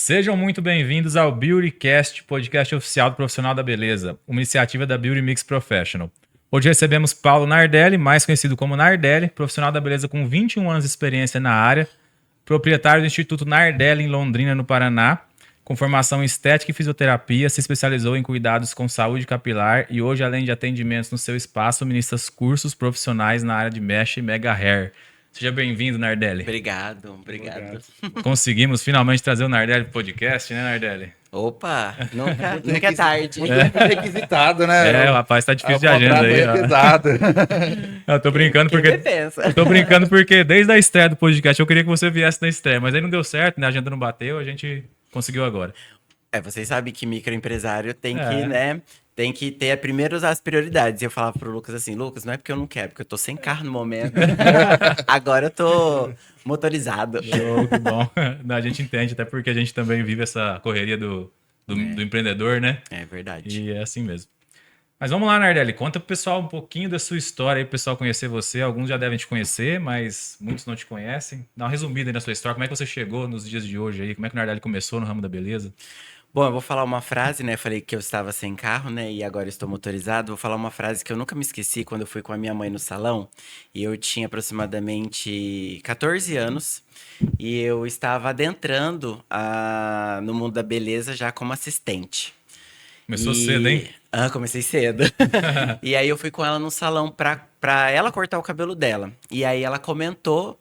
Sejam muito bem-vindos ao BeautyCast, podcast oficial do Profissional da Beleza, uma iniciativa da Beauty Mix Professional. Hoje recebemos Paulo Nardelli, mais conhecido como Nardelli, profissional da beleza com 21 anos de experiência na área, proprietário do Instituto Nardelli em Londrina, no Paraná, com formação em estética e fisioterapia, se especializou em cuidados com saúde capilar e hoje, além de atendimentos no seu espaço, ministra cursos profissionais na área de Mesh e Mega Hair. Seja bem-vindo, Nardelli. Obrigado. Conseguimos finalmente trazer o Nardelli pro podcast, né, Nardelli? Opa, nunca é tarde. Muito requisitado, né? O rapaz tá difícil de O agenda contrato aí. é Ó. pesado. Eu tô brincando Quem porque... pensa? Eu tô brincando porque desde a estreia do podcast eu queria que você viesse na estreia, mas aí não deu certo, né? A agenda não bateu, a gente conseguiu agora. Vocês sabem que microempresário tem É. que, né? Tem que ter primeiro as prioridades. E eu falava pro Lucas assim, Lucas, não é porque eu não quero, porque eu tô sem carro no momento. Agora eu tô motorizado. Show, que bom. A gente entende, até porque a gente também vive essa correria do empreendedor, né? É verdade. E é assim mesmo. Mas vamos lá, Nardelli, conta pro pessoal um pouquinho da sua história aí, pro pessoal conhecer você. Alguns já devem te conhecer, mas muitos não te conhecem. Dá uma resumida aí na sua história, como é que você chegou nos dias de hoje aí, como é que o Nardelli começou no ramo da beleza? Bom, eu vou falar uma frase, né? Falei que eu estava sem carro, né? E agora estou motorizado. Vou falar uma frase que eu nunca me esqueci quando eu fui com a minha mãe no salão. E eu tinha aproximadamente 14 anos. E eu estava adentrando no mundo da beleza já como assistente. Começou cedo, hein? Comecei cedo. E aí eu fui com ela no salão pra ela cortar o cabelo dela. E aí ela comentou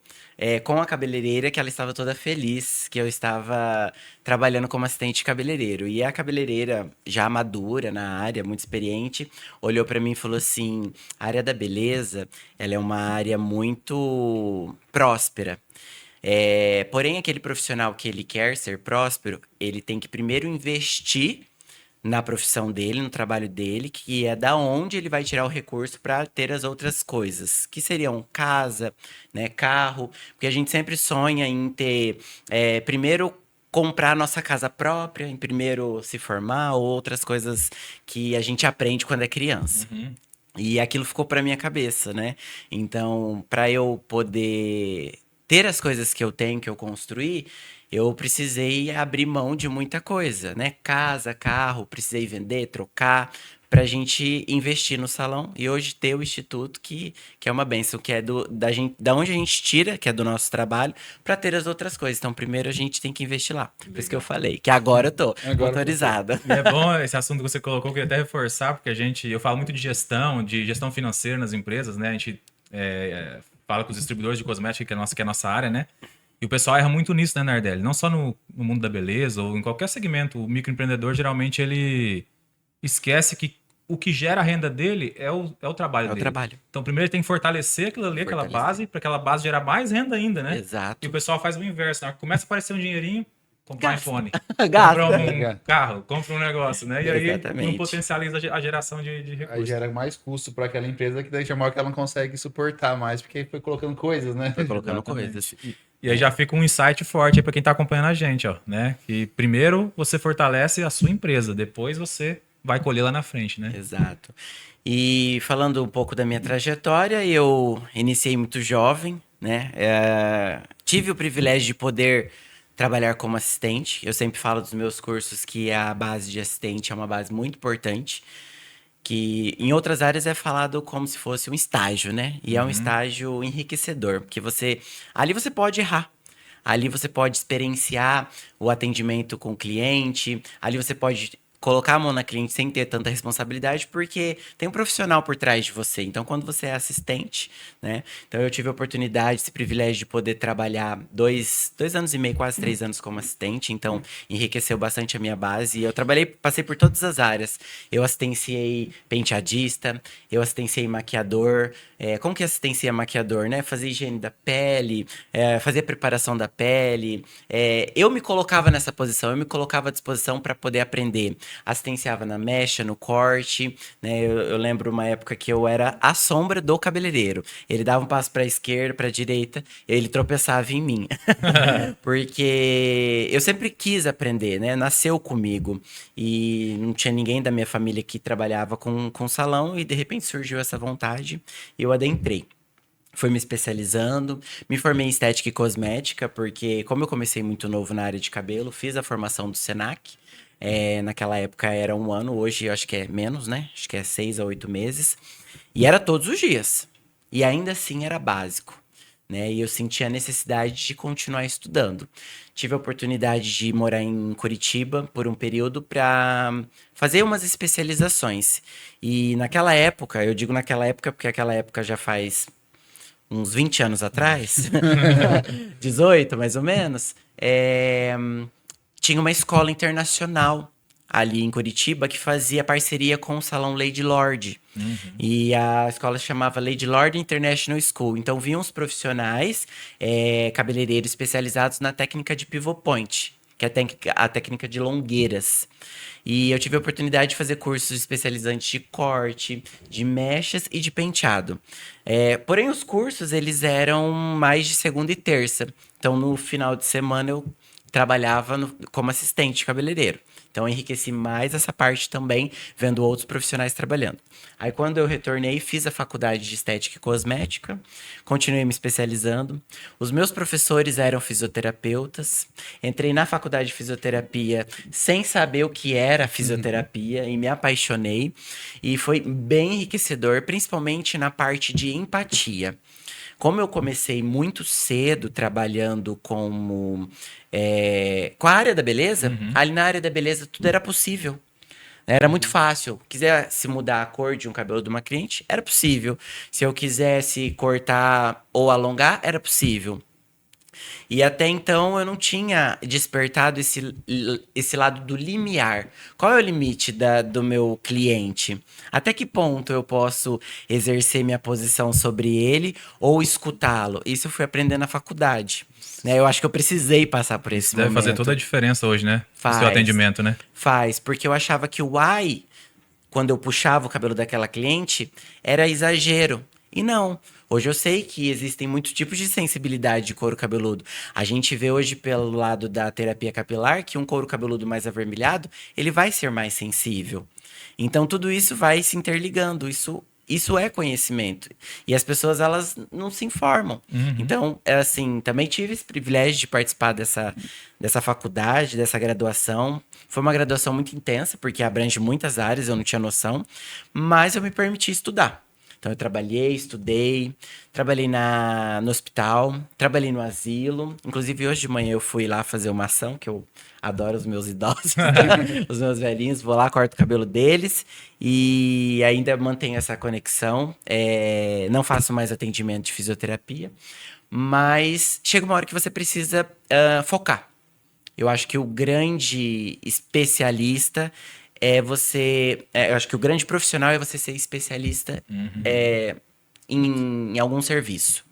com a cabeleireira que ela estava toda feliz que eu estava trabalhando como assistente cabeleireiro. E a cabeleireira, já madura na área, muito experiente, olhou pra mim e falou assim: a área da beleza, ela é uma área muito próspera. Porém, aquele profissional que ele quer ser próspero, ele tem que primeiro investir na profissão dele, no trabalho dele, que é da onde ele vai tirar o recurso para ter as outras coisas, que seriam casa, né, carro, porque a gente sempre sonha em ter, primeiro comprar a nossa casa própria, em primeiro se formar, ou outras coisas que a gente aprende quando é criança. E aquilo ficou para minha cabeça, né? Então, para eu poder ter as coisas que eu tenho, que eu construí, eu precisei abrir mão de muita coisa, né? Casa, carro, precisei vender, trocar, pra gente investir no salão e hoje ter o instituto que é uma bênção, que é da onde a gente tira, que é do nosso trabalho, para ter as outras coisas. Então, primeiro a gente tem que investir lá. Por isso que eu falei, que agora eu tô motorizada. E é bom esse assunto que você colocou, que eu queria até reforçar, porque eu falo muito de gestão financeira nas empresas, né? A gente fala com os distribuidores de cosméticos, que é a nossa área, né? E o pessoal erra muito nisso, né, Nardelli? Não só no mundo da beleza ou em qualquer segmento. O microempreendedor, geralmente, ele esquece que o que gera a renda dele é o trabalho dele. Trabalho. Então, primeiro ele tem que fortalecer aquilo ali, aquela base, para aquela base gerar mais renda ainda, né? Exato. E o pessoal faz o inverso. Né? Começa a aparecer um dinheirinho, compra um iPhone, Gasta. compra um carro, compra um negócio, né? E aí Exatamente. não potencializa a geração de recursos. Aí gera mais custo para aquela empresa que daí chamou que ela não consegue suportar mais, porque foi colocando coisas, né? Foi colocando Exatamente. coisas. E aí já fica um insight forte para quem está acompanhando a gente, ó, né? Que primeiro você fortalece a sua empresa, depois você vai colher lá na frente, né? Exato. E falando um pouco da minha trajetória, eu iniciei muito jovem, né? Tive o privilégio de poder trabalhar como assistente. Eu sempre falo dos meus cursos que a base de assistente é uma base muito importante, que em outras áreas é falado como se fosse um estágio, né? E é um estágio enriquecedor, porque ali você pode errar. Ali você pode experienciar o atendimento com o cliente, ali você pode colocar a mão na cliente sem ter tanta responsabilidade, porque tem um profissional por trás de você. Então, quando você é assistente, né? Então, eu tive a oportunidade, esse privilégio de poder trabalhar 2 anos e meio, quase 3 anos como assistente. Então, enriqueceu bastante a minha base. E eu passei por todas as áreas. Eu assistenciei penteadista, eu assistenciei maquiador. Como que assistencia maquiador, né? Fazer higiene da pele, fazer preparação da pele. Eu me colocava nessa posição, eu me colocava à disposição para poder aprender. Assistenciava na mecha, no corte, né? Eu lembro uma época que eu era a sombra do cabeleireiro. Ele dava um passo para a esquerda, para a direita, ele tropeçava em mim. Porque eu sempre quis aprender, né? Nasceu comigo. E não tinha ninguém da minha família que trabalhava com salão e de repente surgiu essa vontade e eu adentrei. Fui me especializando, me formei em estética e cosmética, porque como eu comecei muito novo na área de cabelo, fiz a formação do Senac. Naquela época era 1 ano, hoje eu acho que é menos, né? Acho que é 6 a 8 meses. E era todos os dias. E ainda assim era básico, né? E eu senti a necessidade de continuar estudando. Tive a oportunidade de morar em Curitiba por um período para fazer umas especializações. E naquela época, eu digo naquela época porque aquela época já faz uns 20 anos atrás, 18 mais ou menos, tinha uma escola internacional ali em Curitiba que fazia parceria com o Salão Lady Lorde. E a escola se chamava Lady Lorde International School. Então vinham os profissionais, cabeleireiros especializados na técnica de pivot point, que é a técnica de longueiras. E eu tive a oportunidade de fazer cursos especializantes de corte, de mechas e de penteado. Porém, os cursos, eles eram mais de segunda e terça. Então, no final de semana, eu trabalhava como assistente cabeleireiro. Então, eu enriqueci mais essa parte também, vendo outros profissionais trabalhando. Aí, quando eu retornei, fiz a faculdade de estética e cosmética, continuei me especializando. Os meus professores eram fisioterapeutas. Entrei na faculdade de fisioterapia sem saber o que era fisioterapia e me apaixonei. E foi bem enriquecedor, principalmente na parte de empatia. Como eu comecei muito cedo trabalhando com a área da beleza, ali na área da beleza tudo era possível. Era muito fácil. Quisesse mudar a cor de um cabelo de uma cliente, era possível. Se eu quisesse cortar ou alongar, era possível. E até então eu não tinha despertado esse lado do limiar. Qual é o limite do meu cliente? Até que ponto eu posso exercer minha posição sobre ele ou escutá-lo? Isso eu fui aprender na faculdade. Né? Eu acho que eu precisei passar por esse Deve momento. fazer toda a diferença hoje, né? No seu Faz. atendimento, né? Faz, porque eu achava que o ai, quando eu puxava o cabelo daquela cliente, era exagero. E não. Hoje eu sei que existem muitos tipos de sensibilidade de couro cabeludo. A gente vê hoje pelo lado da terapia capilar que um couro cabeludo mais avermelhado, ele vai ser mais sensível. Então tudo isso vai se interligando. Isso é conhecimento. E as pessoas, elas não se informam. Então, assim, também tive esse privilégio de participar dessa faculdade, dessa graduação. Foi uma graduação muito intensa, porque abrange muitas áreas, eu não tinha noção. Mas eu me permiti estudar. Então, eu estudei, trabalhei no hospital, trabalhei no asilo. Inclusive, hoje de manhã eu fui lá fazer uma ação, que eu adoro os meus idosos, os meus velhinhos. Vou lá, corto o cabelo deles e ainda mantenho essa conexão. Não faço mais atendimento de fisioterapia, mas chega uma hora que você precisa focar. Eu acho que o grande especialista eu acho que o grande profissional é você ser especialista em algum serviço.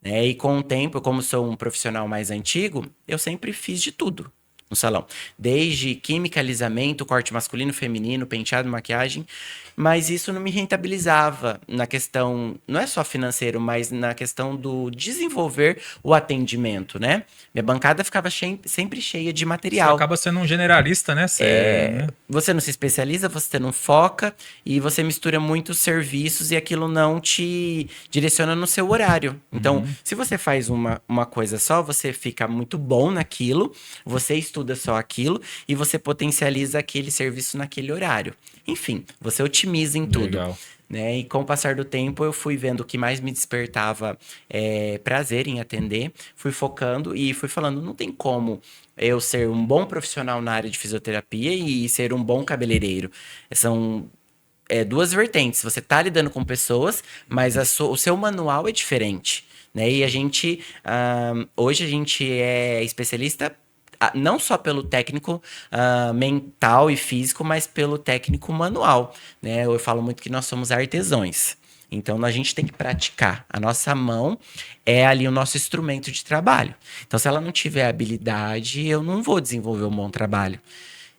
Né? E com o tempo, como sou um profissional mais antigo, eu sempre fiz de tudo no salão. Desde química, alisamento, corte masculino, feminino, penteado, maquiagem. Mas isso não me rentabilizava na questão, não é só financeiro, mas na questão do desenvolver o atendimento, né? Minha bancada ficava sempre cheia de Você material. acaba sendo um generalista, né? Né? Você não se especializa, você não foca e você mistura muitos serviços e aquilo não te direciona no seu horário. Então, se você faz uma coisa só, você fica muito bom naquilo, você estuda só aquilo e você potencializa aquele serviço naquele horário. Enfim, você otimiza em tudo. Legal. Né? E com o passar do tempo, eu fui vendo o que mais me despertava prazer em atender, fui focando e fui falando, não tem como eu ser um bom profissional na área de fisioterapia e ser um bom cabeleireiro. São duas vertentes. Você tá lidando com pessoas, mas o seu manual é diferente. Né? E hoje a gente é especialista não só pelo técnico mental e físico, mas pelo técnico manual, né? Eu falo muito que nós somos artesãos. Então, a gente tem que praticar. A nossa mão é ali o nosso instrumento de trabalho. Então, se ela não tiver habilidade, eu não vou desenvolver um bom trabalho.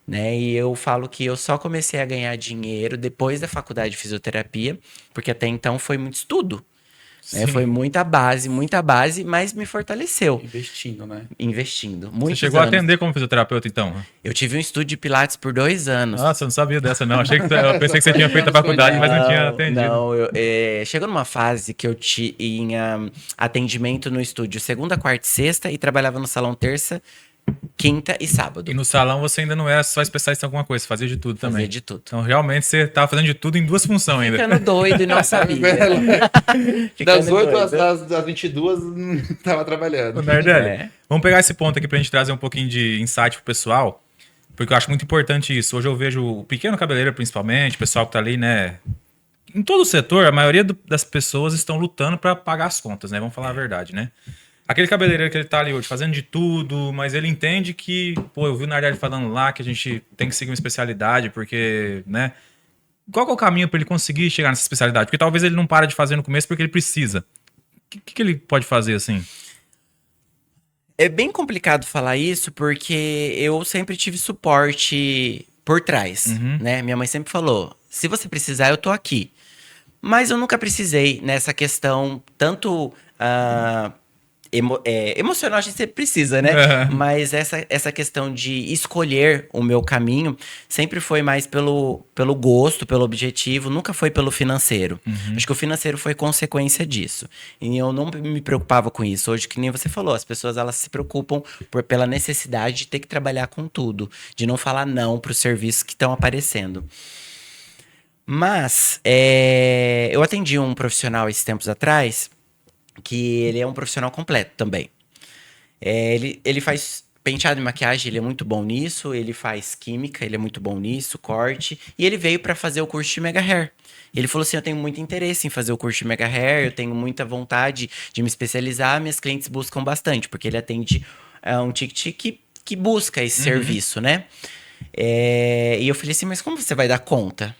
Né? E eu falo que eu só comecei a ganhar dinheiro depois da faculdade de fisioterapia, porque até então foi muito estudo. Né? Sim. Foi muita base, mas me fortaleceu. Investindo, né? Investindo. Você Muitos chegou a anos. atender como fisioterapeuta, então? Eu tive um estúdio de Pilates por 2 anos. Nossa, eu não sabia dessa, não. Eu pensei que você tinha feito a faculdade, mas não tinha atendido. Não, chegou numa fase que eu tinha atendimento no estúdio segunda, quarta e sexta e trabalhava no salão terça, quinta e sábado. E no salão você ainda não era só especialista em alguma coisa, você fazia de tudo também. Fazia de tudo. Então, realmente, você tava fazendo de tudo em 2 funções ainda. Ficando doido e não sabia. Ficando Das 8 doido. às 22, tava trabalhando. Ô, Nardelli, É. vamos pegar esse ponto aqui pra gente trazer um pouquinho de insight pro pessoal, porque eu acho muito importante isso. Hoje eu vejo o pequeno cabeleireiro, principalmente, o pessoal que tá ali, né? Em todo o setor, a maioria das pessoas estão lutando pra pagar as contas, né? Vamos falar a verdade, né? Aquele cabeleireiro que ele tá ali hoje fazendo de tudo, mas ele entende que, pô, eu vi o Nardelli falando lá que a gente tem que seguir uma especialidade, porque, né? Qual que é o caminho pra ele conseguir chegar nessa especialidade? Porque talvez ele não para de fazer no começo porque ele precisa. O que ele pode fazer assim? É bem complicado falar isso porque eu sempre tive suporte por trás, né? Minha mãe sempre falou: se você precisar, eu tô aqui. Mas eu nunca precisei nessa questão, tanto emocional a gente sempre precisa, né? Mas essa questão de escolher o meu caminho sempre foi mais pelo gosto, pelo objetivo, nunca foi pelo financeiro. Acho que o financeiro foi consequência disso. E eu não me preocupava com isso. Hoje, que nem você falou, as pessoas elas se preocupam pela necessidade de ter que trabalhar com tudo, de não falar não para os serviços que estão aparecendo. Mas eu atendi um profissional esses tempos atrás, que ele é um profissional completo também. Ele faz penteado e maquiagem, ele é muito bom nisso. Ele faz química, ele é muito bom nisso, corte. E ele veio para fazer o curso de Mega Hair. Ele falou assim: eu tenho muito interesse em fazer o curso de Mega Hair, eu tenho muita vontade de me especializar. Minhas clientes buscam bastante, porque ele atende um ticket que busca esse serviço, né? E eu falei assim: mas como você vai dar conta?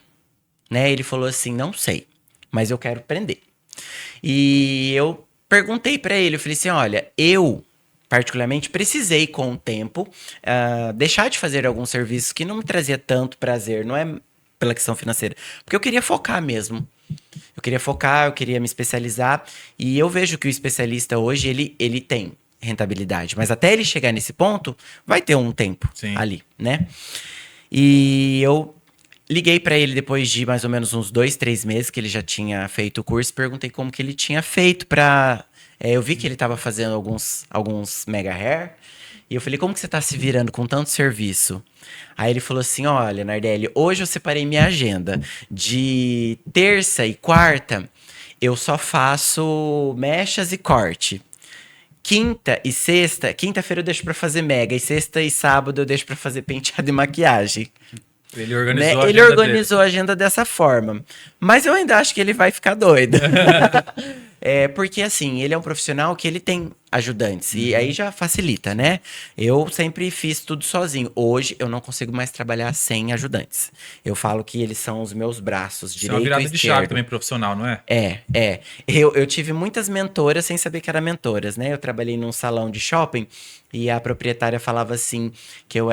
Né? Ele falou assim: não sei, mas eu quero aprender. E eu perguntei pra ele, eu falei assim: olha, eu particularmente precisei com o tempo deixar de fazer alguns serviços que não me trazia tanto prazer, não é pela questão financeira, porque eu queria focar mesmo. Eu queria focar, eu queria me especializar, e eu vejo que o especialista hoje, ele tem rentabilidade, mas até ele chegar nesse ponto, vai ter um tempo ali, né? E eu liguei pra ele depois de mais ou menos uns 2, 3 meses que ele já tinha feito o curso. Perguntei como que ele tinha feito pra... eu vi que ele tava fazendo alguns Mega Hair. E eu falei: como que você tá se virando com tanto serviço? Aí ele falou assim: olha, Nardelli, hoje eu separei minha agenda. De terça e quarta, eu só faço mechas e corte. Quinta e sexta... Quinta-feira eu deixo pra fazer mega. E sexta e sábado eu deixo pra fazer penteado e maquiagem. Ele organizou, Ele organizou a agenda dessa forma. Mas eu ainda acho que ele vai ficar doido. Porque, assim, ele é um profissional que ele tem ajudantes. E aí já facilita, né? Eu sempre fiz tudo sozinho. Hoje eu não consigo mais trabalhar sem ajudantes. Eu falo que eles são os meus braços, Isso é uma direito e virada esquerdo. de chave também profissional, não é? Eu tive muitas mentoras sem saber que eram mentoras, né? Eu trabalhei num salão de shopping e a proprietária falava assim,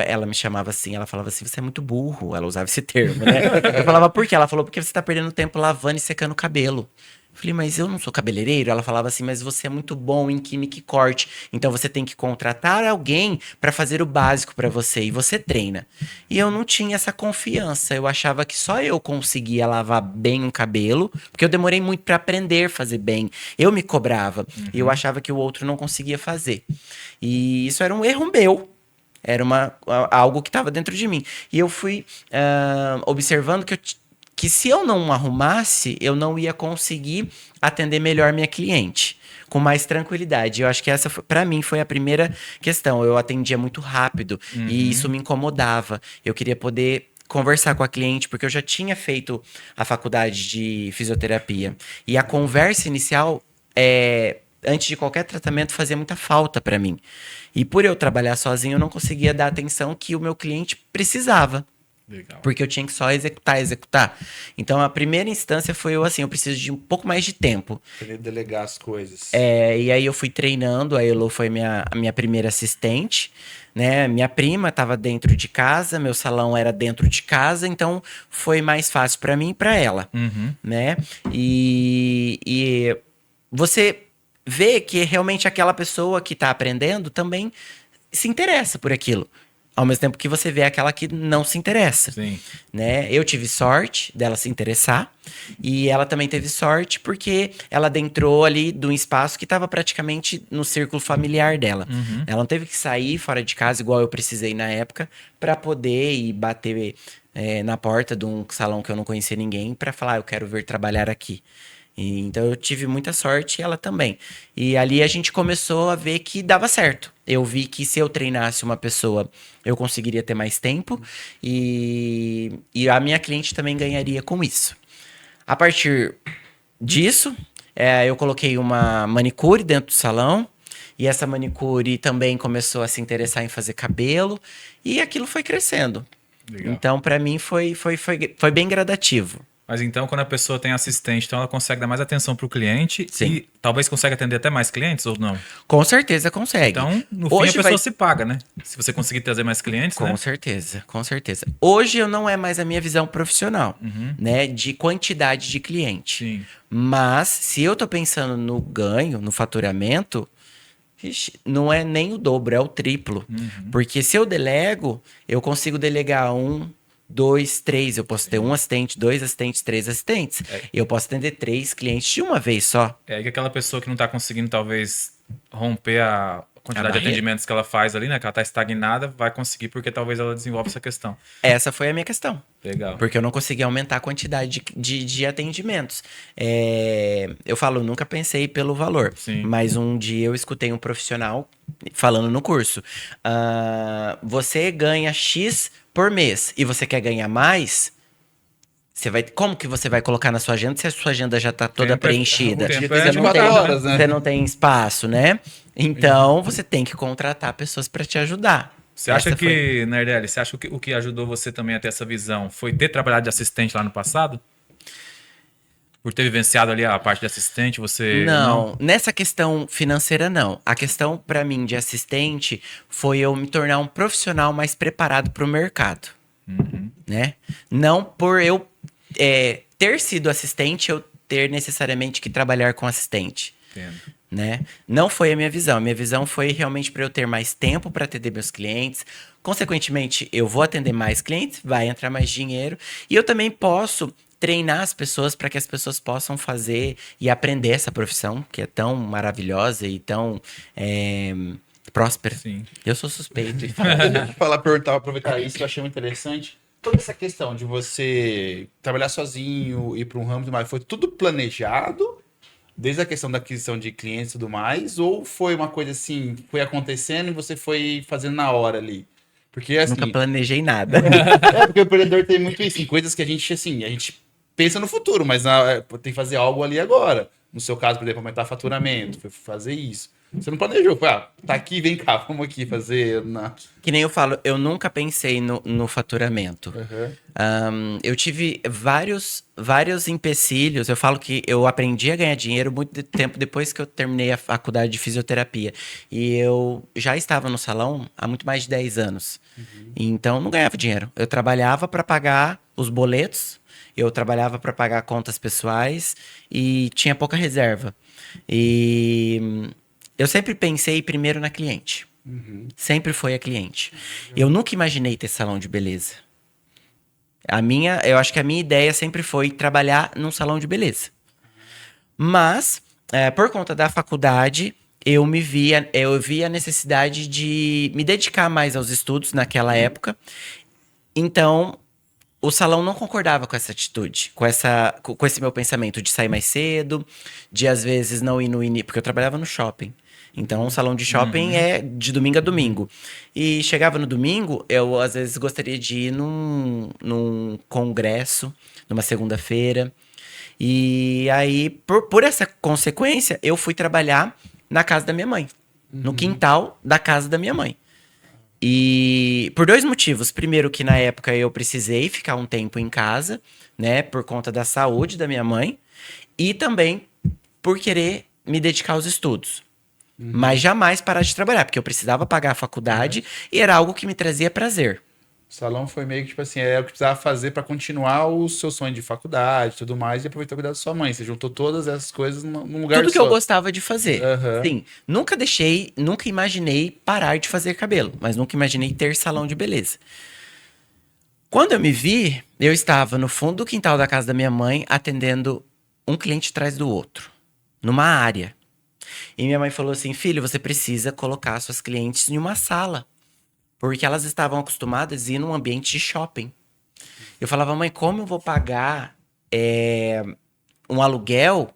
ela me chamava assim, ela falava assim: você é muito burro. Ela usava esse termo, né? Eu falava: por quê? Ela falou: porque você tá perdendo tempo lavando e secando o cabelo. Eu falei: mas eu não sou cabeleireiro? Ela falava assim: mas você é muito bom em química e corte, então você tem que contratar alguém para fazer o básico para você, e você treina. E eu não tinha essa confiança, eu achava que só eu conseguia lavar bem um cabelo, porque eu demorei muito para aprender a fazer bem. Eu me cobrava, e eu achava que o outro não conseguia fazer. E isso era um erro meu. Era algo que estava dentro de mim. E eu fui observando que se eu não arrumasse, eu não ia conseguir atender melhor minha cliente, com mais tranquilidade. Eu acho que essa, para mim, foi a primeira questão. Eu atendia muito rápido e isso me incomodava. Eu queria poder conversar com a cliente, porque eu já tinha feito a faculdade de fisioterapia. E a conversa inicial, antes de qualquer tratamento, fazia muita falta para mim. E por eu trabalhar sozinho, eu não conseguia dar a atenção que o meu cliente precisava. Legal. Porque eu tinha que só executar. Então, a primeira instância foi eu preciso de um pouco mais de tempo. Querer delegar as coisas. E aí eu fui treinando, a Elo foi a minha primeira assistente, né? Minha prima estava dentro de casa, meu salão era dentro de casa, então foi mais fácil para mim e para ela, né? E você vê que realmente aquela pessoa que está aprendendo também se interessa por aquilo. Ao mesmo tempo que você vê aquela que não se interessa. Sim. Né? Eu tive sorte dela se interessar e ela também teve sorte porque ela adentrou ali de um espaço que estava praticamente no círculo familiar dela. Ela não teve que sair fora de casa igual eu precisei na época para poder ir bater na porta de um salão que eu não conhecia ninguém para falar, eu quero vir trabalhar aqui. Então eu tive muita sorte e ela também. E ali a gente começou a ver que dava certo. Eu vi que se eu treinasse uma pessoa, eu conseguiria ter mais tempo e a minha cliente também ganharia com isso. A partir disso, eu coloquei uma manicure dentro do salão e essa manicure também começou a se interessar em fazer cabelo e aquilo foi crescendo. Legal. Então, para mim, foi bem gradativo. Mas então, quando a pessoa tem assistente, então ela consegue dar mais atenção para o cliente Sim. e talvez consiga atender até mais clientes ou não? Com certeza consegue. Então, no fim, a Hoje pessoa se paga, né? Se você conseguir trazer mais clientes, né? Com certeza, com certeza. Hoje eu não é mais a minha visão profissional, né? De quantidade de cliente. Sim. Mas, se eu tô pensando no ganho, no faturamento, não é nem o dobro, é o triplo. Porque se eu delego, eu consigo delegar 1, 2, 3. Eu posso ter um assistente, 2 assistentes, 3 assistentes. Eu posso atender 3 clientes de uma vez só. É aí que aquela pessoa que não está conseguindo, talvez, romper a quantidade de atendimentos que ela faz ali, né? Que ela está estagnada, vai conseguir porque talvez ela desenvolva essa questão. Essa foi a minha questão. Legal. Porque eu não consegui aumentar a quantidade de atendimentos. Eu falo, nunca pensei pelo valor. Sim. Mas um dia eu escutei um profissional falando no curso. Você ganha X por mês e você quer ganhar mais... Como que você vai colocar na sua agenda se a sua agenda já está toda preenchida? tempo é 24 horas, né? Você não tem espaço, né? Então, você tem que contratar pessoas para te ajudar. Você acha que, Nardelli, você acha que o que ajudou você também a ter essa visão foi ter trabalhado de assistente lá no passado? Por ter vivenciado ali a parte de assistente, você... Não, nessa questão financeira, não. A questão, para mim, de assistente foi eu me tornar um profissional mais preparado para o mercado. Né? Não por eu ter sido assistente, eu ter necessariamente que trabalhar com assistente. Entendo. Né? Não foi a minha visão. A minha visão foi realmente para eu ter mais tempo para atender meus clientes. Consequentemente, eu vou atender mais clientes, vai entrar mais dinheiro. E eu também posso treinar as pessoas para que as pessoas possam fazer e aprender essa profissão, que é tão maravilhosa e tão próspera. Sim. Eu sou suspeito. Deixa eu perguntar, aproveitar isso que eu achei muito interessante. Toda essa questão de você trabalhar sozinho, ir para um ramo e tudo mais, foi tudo planejado? Desde a questão da aquisição de clientes e tudo mais? Ou foi uma coisa assim, foi acontecendo e você foi fazendo na hora ali? Porque assim... Nunca planejei nada. Porque o empreendedor tem muito isso, em coisas que a gente pensa no futuro, mas tem que fazer algo ali agora. No seu caso, por exemplo, aumentar faturamento, foi fazer isso. Você não planejou, foi, tá aqui, vem cá, vamos aqui fazer... Que nem eu falo, eu nunca pensei no faturamento. Eu tive vários empecilhos. Eu falo que eu aprendi a ganhar dinheiro muito tempo depois que eu terminei a faculdade de fisioterapia. E eu já estava no salão há muito mais de 10 anos. Então, não ganhava dinheiro. Eu trabalhava para pagar os boletos, eu trabalhava para pagar contas pessoais e tinha pouca reserva. E... eu sempre pensei primeiro na cliente. Sempre foi a cliente. Eu nunca imaginei ter salão de beleza. Eu acho que a minha ideia sempre foi trabalhar num salão de beleza. Mas, por conta da faculdade, eu vi a necessidade de me dedicar mais aos estudos naquela época. Então, o salão não concordava com essa atitude, com esse meu pensamento de sair mais cedo, de às vezes não ir no início, porque eu trabalhava no shopping. Então, o salão de shopping é de domingo a domingo. E chegava no domingo, eu às vezes gostaria de ir num congresso, numa segunda-feira. E aí, por essa consequência, eu fui trabalhar na casa da minha mãe. No quintal da casa da minha mãe. E por 2 motivos. Primeiro, que na época eu precisei ficar um tempo em casa, né? Por conta da saúde da minha mãe. E também por querer me dedicar aos estudos. Mas jamais parar de trabalhar, porque eu precisava pagar a faculdade e era algo que me trazia prazer. O salão foi meio que, tipo assim, era o que precisava fazer pra continuar o seu sonho de faculdade e tudo mais, e aproveitar o cuidado da sua mãe. Você juntou todas essas coisas num lugar Tudo que eu só. gostava de fazer. Aham. Sim, nunca imaginei parar de fazer cabelo, mas nunca imaginei ter salão de beleza. Quando eu me vi, eu estava no fundo do quintal da casa da minha mãe, atendendo um cliente atrás do outro, numa área. E minha mãe falou assim: filho, você precisa colocar suas clientes em uma sala, porque elas estavam acostumadas a ir num ambiente de shopping. Eu falava: mãe, como eu vou pagar um aluguel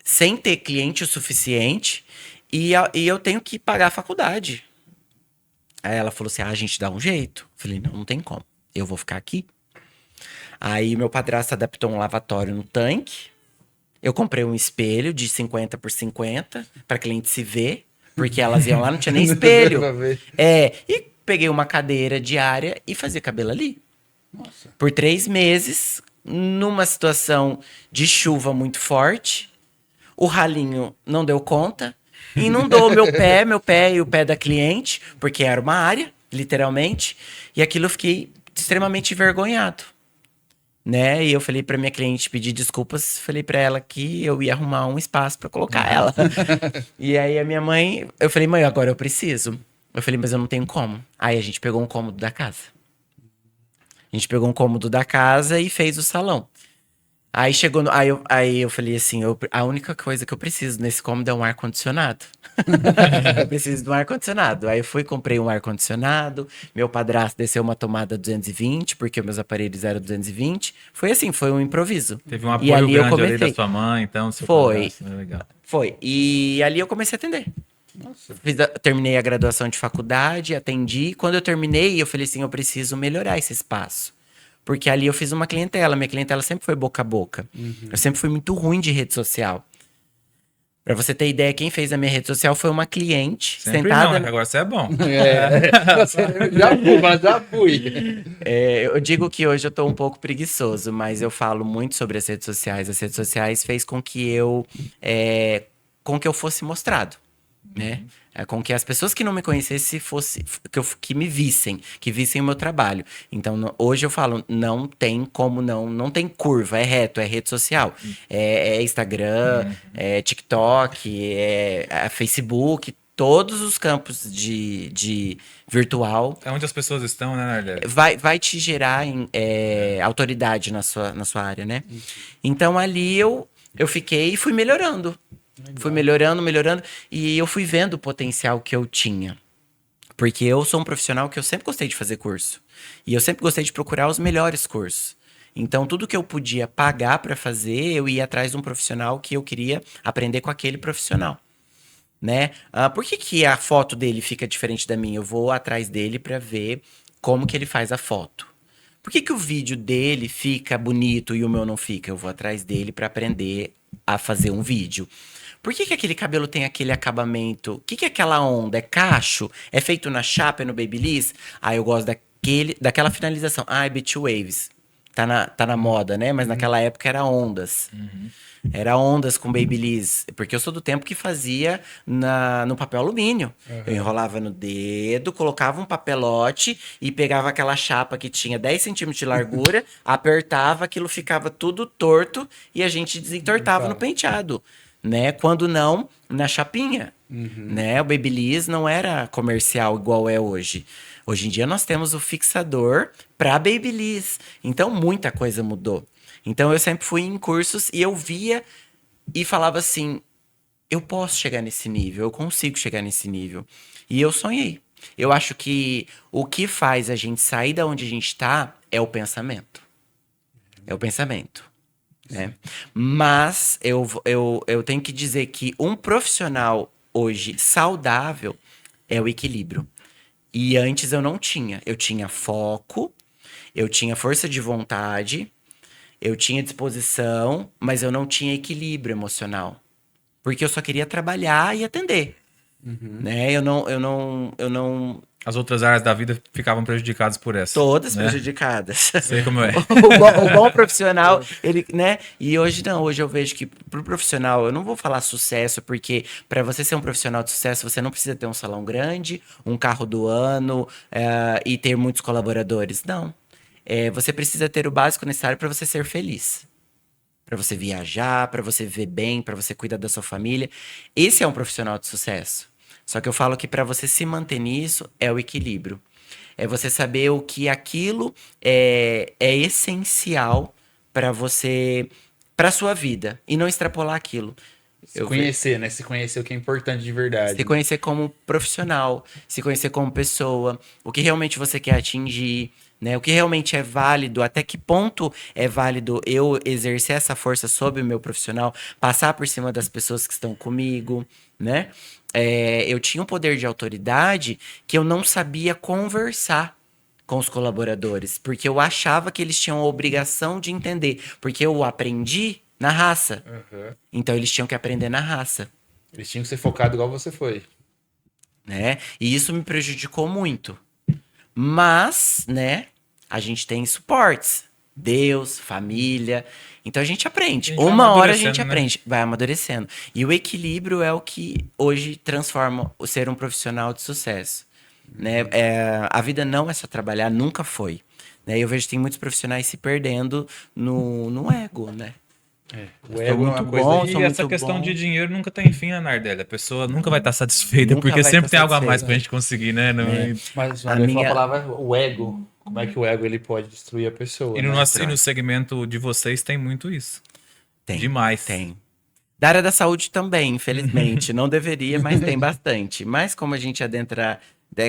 sem ter cliente o suficiente e eu tenho que pagar a faculdade? Aí ela falou assim: a gente dá um jeito. Eu falei: não tem como. Eu vou ficar aqui. Aí meu padrasto adaptou um lavatório no tanque. Eu comprei um espelho de 50 por 50 para cliente se ver, porque elas iam lá, não tinha nem espelho. Pra ver. E peguei uma cadeira diária e fazia cabelo ali. Nossa. Por 3 meses, numa situação de chuva muito forte. O ralinho não deu conta. Inundou meu pé e o pé da cliente, porque era uma área, literalmente. E aquilo eu fiquei extremamente envergonhado, né? E eu falei pra minha cliente pedir desculpas, falei pra ela que eu ia arrumar um espaço pra colocar ela. E aí a minha mãe, eu falei: mãe, agora eu preciso. Eu falei: mas eu não tenho como. Aí a gente pegou um cômodo da casa. A gente pegou um cômodo da casa e fez o salão. Aí chegou aí eu falei assim: a única coisa que eu preciso nesse cômodo é um ar-condicionado. Eu preciso de um ar-condicionado. Aí eu fui, comprei um ar-condicionado. Meu padrasto desceu uma tomada 220, porque meus aparelhos eram 220. Foi assim, foi um improviso. Teve um E apoio ali eu grande ali da comecei. sua mãe, então, seu Foi. padrasto, né? Legal. Foi. E ali eu comecei a atender. Nossa. Terminei a graduação de faculdade, atendi. Quando eu terminei, eu falei assim: eu preciso melhorar esse espaço. Porque ali eu fiz uma clientela. Minha clientela sempre foi boca a boca. Eu sempre fui muito ruim de rede social. Pra você ter ideia, quem fez a minha rede social foi uma cliente Sempre sentada. não, né? Que agora você é bom. Já fui, mas já fui. Eu digo que hoje eu tô um pouco preguiçoso, mas eu falo muito sobre as redes sociais. As redes sociais fez com que eu fosse mostrado, né? Com que as pessoas que não me conhecessem que me vissem, que vissem o meu trabalho. Então, hoje eu falo: não tem como não tem curva, é reto, é rede social. É Instagram, é TikTok, é Facebook, todos os campos de virtual É onde as pessoas estão, né, Nardelli? vai te gerar autoridade na sua área, né? Então ali eu fiquei e fui melhorando. Fui melhorando, melhorando. E eu fui vendo o potencial que eu tinha. Porque eu sou um profissional que eu sempre gostei de fazer curso. E eu sempre gostei de procurar os melhores cursos. Então, tudo que eu podia pagar para fazer, eu ia atrás de um profissional que eu queria aprender com aquele profissional, né? Por que a foto dele fica diferente da minha? Eu vou atrás dele para ver como que ele faz a foto. Por que o vídeo dele fica bonito e o meu não fica? Eu vou atrás dele para aprender a fazer um vídeo. Por que aquele cabelo tem aquele acabamento? O que é aquela onda? É cacho? É feito na chapa, é no Babyliss? Eu gosto daquela finalização. É Beach Waves. Tá na moda, né? Mas naquela época era ondas. Era ondas com Babyliss. Porque eu sou do tempo que fazia no papel alumínio. Eu enrolava no dedo, colocava um papelote e pegava aquela chapa que tinha 10 centímetros de largura, apertava, aquilo ficava tudo torto e a gente desentortava no penteado, né? Quando não, na chapinha, né? O Babyliss não era comercial igual é hoje. Hoje em dia nós temos o fixador para Babyliss. Então muita coisa mudou. Então eu sempre fui em cursos e eu via e falava assim: eu posso chegar nesse nível, eu consigo chegar nesse nível. E eu sonhei. Eu acho que o que faz a gente sair da onde a gente está é o pensamento. É o pensamento. Né? Mas eu tenho que dizer que um profissional hoje saudável é o equilíbrio. E antes eu não tinha. Eu tinha foco, eu tinha força de vontade, eu tinha disposição, mas eu não tinha equilíbrio emocional. Porque eu só queria trabalhar e atender. Né? Eu não as outras áreas da vida ficavam prejudicadas por essa. Todas né? prejudicadas. Sei como é. O bom profissional, ele, né? E hoje não, hoje eu vejo que pro profissional, eu não vou falar sucesso, porque para você ser um profissional de sucesso, você não precisa ter um salão grande, um carro do ano, e ter muitos colaboradores. Não. Você precisa ter o básico necessário para você ser feliz. Para você viajar, para você viver bem, para você cuidar da sua família. Esse é um profissional de sucesso. Só que eu falo que para você se manter nisso é o equilíbrio. É você saber o que aquilo é essencial para você, para sua vida e não extrapolar aquilo. Se conhecer, né? Se conhecer o que é importante de verdade. Se conhecer como profissional, se conhecer como pessoa, o que realmente você quer atingir, né? O que realmente é válido, até que ponto é válido eu exercer essa força sobre o meu profissional, passar por cima das pessoas que estão comigo, né? Eu tinha um poder de autoridade que eu não sabia conversar com os colaboradores, porque eu achava que eles tinham a obrigação de entender, porque eu aprendi na raça. Uhum. Então eles tinham que aprender na raça, Eles tinham que ser focados igual você foi. né? E isso me prejudicou muito. Mas, né, a gente tem suportes. Deus, família. Então a gente aprende. A gente vai Uma hora a gente amadurecendo, né? aprende, vai amadurecendo. E o equilíbrio é o que hoje transforma o ser um profissional de sucesso. Né? A vida não é só trabalhar, nunca foi. Né? Eu vejo que tem muitos profissionais se perdendo no ego, né? O sou ego é muito uma coisa. bom, E sou essa muito questão bom. de dinheiro nunca tem fim, né, Nardelli? A pessoa nunca vai estar satisfeita, Nunca porque vai sempre estar tem algo a mais satisfeita. pra gente conseguir, né? Mas A a minha- palavra o ego. Como é que o ego ele pode destruir a pessoa? E né? no segmento de vocês tem muito isso. Tem, Demais. tem. Da área da saúde também, infelizmente. Não deveria, mas tem bastante. Mas como a gente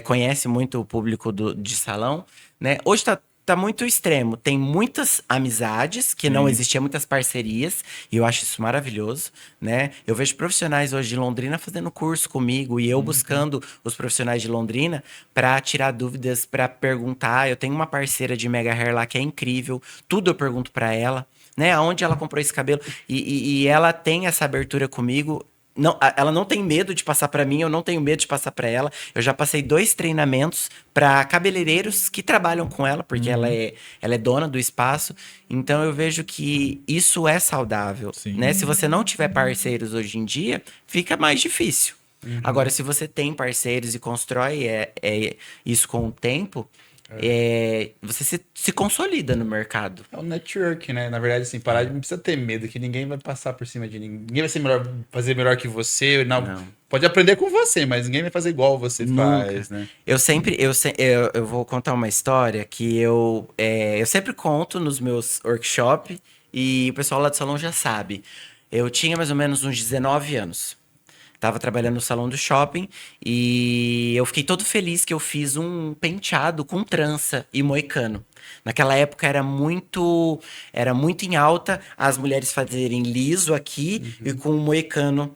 conhece muito o público de salão, né? Hoje tá muito extremo. Tem muitas amizades, que não existiam, muitas parcerias, e eu acho isso maravilhoso, né? Eu vejo profissionais hoje de Londrina fazendo curso comigo, e eu buscando os profissionais de Londrina para tirar dúvidas, para perguntar. Eu tenho uma parceira de Mega Hair lá que é incrível, tudo eu pergunto para ela, né? Aonde ela comprou esse cabelo. E ela tem essa abertura comigo. Não, ela não tem medo de passar para mim, eu não tenho medo de passar para ela. Eu já passei 2 treinamentos para cabeleireiros que trabalham com ela, porque ela é dona do espaço. Então eu vejo que isso é saudável, Sim. né? Se você não tiver parceiros hoje em dia, fica mais difícil. Agora, se você tem parceiros e constrói isso com o tempo, você se consolida no mercado. É o network, né? Na verdade, assim, parar de não precisa ter medo, que ninguém vai passar por cima de ninguém. Ninguém vai ser melhor, fazer melhor que você. Não. Pode aprender com você, mas ninguém vai fazer igual você faz, né? Eu vou contar uma história que eu sempre conto nos meus workshops e o pessoal lá do salão já sabe. Eu tinha mais ou menos uns 19 anos. Tava trabalhando no salão do shopping e eu fiquei todo feliz que eu fiz um penteado com trança e moicano. Naquela época era muito em alta as mulheres fazerem liso aqui e com um moicano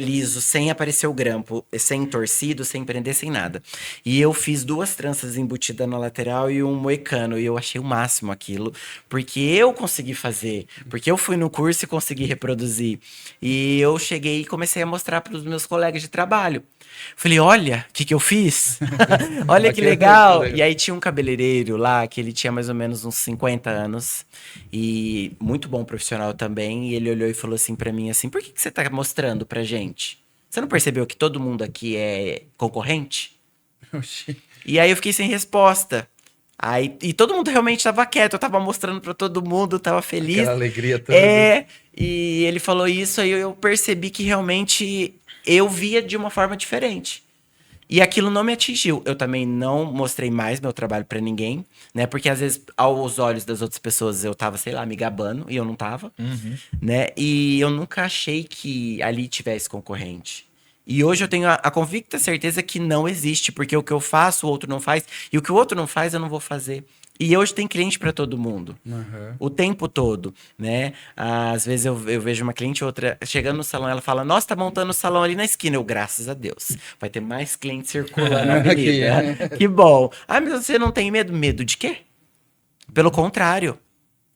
liso, sem aparecer o grampo, sem torcido, sem prender, sem nada. E eu fiz 2 tranças embutidas na lateral e um moicano. E eu achei o máximo aquilo, porque eu consegui fazer, porque eu fui no curso e consegui reproduzir. E eu cheguei e comecei a mostrar para os meus colegas de trabalho. Falei, olha, o que eu fiz? Olha que legal. E aí tinha um cabeleireiro lá, que ele tinha mais ou menos uns 50 anos. E muito bom profissional também. E ele olhou e falou assim pra mim, assim, por que você tá mostrando pra gente? Você não percebeu que todo mundo aqui é concorrente? E aí eu fiquei sem resposta. E todo mundo realmente tava quieto. Eu tava mostrando pra todo mundo, tava feliz. Aquela alegria toda. E ele falou isso, aí eu percebi que realmente eu via de uma forma diferente. E aquilo não me atingiu. Eu também não mostrei mais meu trabalho pra ninguém, né? Porque às vezes, aos olhos das outras pessoas, eu tava, sei lá, me gabando, e eu não tava, né? E eu nunca achei que ali tivesse concorrente. E hoje eu tenho a convicta certeza que não existe, porque o que eu faço, o outro não faz, e o que o outro não faz, eu não vou fazer. E hoje tem cliente para todo mundo. O tempo todo, né? Às vezes eu vejo uma cliente ou outra chegando no salão, ela fala, nossa, tá montando o salão ali na esquina. Eu, graças a Deus, vai ter mais clientes circulando na avenida. Que bom. Ah, mas você não tem medo? Medo de quê? Pelo contrário.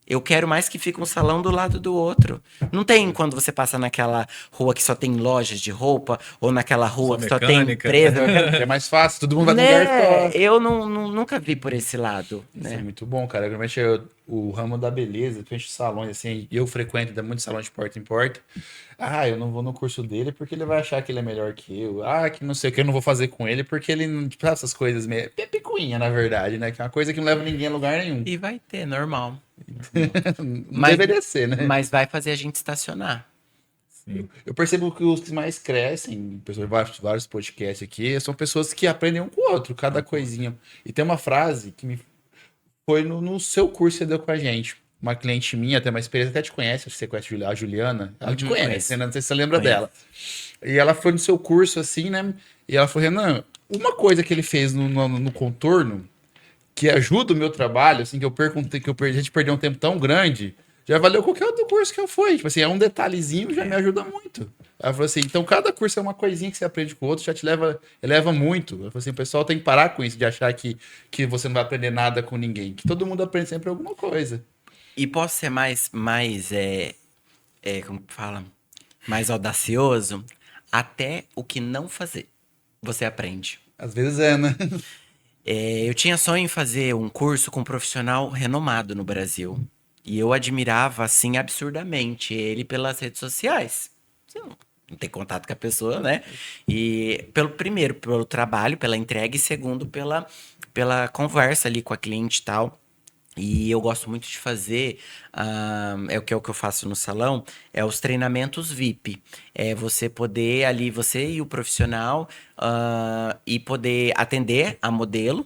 Eu quero mais que fique um salão do lado do outro. Não tem quando você passa naquela rua que só tem lojas de roupa, ou naquela rua Só que só tem mecânica. empresa. É mais fácil, todo mundo vai no lugar Né? só. Eu nunca vi por esse lado, Isso é né? muito bom, cara. Realmente o ramo da beleza, principalmente os salões, assim, eu frequento ainda muitos salões de porta em porta. Ah, eu não vou no curso dele porque ele vai achar que ele é melhor que eu. Ah, que não sei o que eu não vou fazer com ele porque ele não. Tipo, essas coisas meio. É picuinha, na verdade, né? Que é uma coisa que não leva ninguém a lugar nenhum. E vai ter, normal. Não deveria ser, né? Mas vai fazer a gente estacionar. Sim. Eu percebo que os que mais crescem, pessoas, vários podcasts aqui, são pessoas que aprendem um com o outro, cada coisinha. E tem uma frase que me foi no seu curso que você deu com a gente. Uma cliente minha, até uma experiência, até te conhece, você conhece a Juliana, ela te conhece, conheço. né? Não sei se você lembra Conheço. dela. E ela foi no seu curso, assim, né? E ela falou, Renan, uma coisa que ele fez no contorno que ajuda o meu trabalho, assim, que eu perco que a gente perdeu um tempo tão grande, já valeu qualquer outro curso que eu fui. Tipo assim, é um detalhezinho, já me ajuda muito. Ela falou assim, então cada curso é uma coisinha que você aprende com o outro, já te eleva muito. Ela falou assim, o pessoal tem que parar com isso, de achar que você não vai aprender nada com ninguém. Que todo mundo aprende sempre alguma coisa. E posso ser como que fala? Mais audacioso? Até o que não fazer, você aprende. Às vezes é, né? Eu tinha sonho em fazer um curso com um profissional renomado no Brasil. E eu admirava, assim, absurdamente ele pelas redes sociais. Você não tem contato com a pessoa, né? E primeiro, pelo trabalho, pela entrega, e segundo, pela conversa ali com a cliente e tal. E eu gosto muito de fazer, é o que eu faço no salão, é os treinamentos VIP. É você poder ali, você e o profissional, e poder atender a modelo,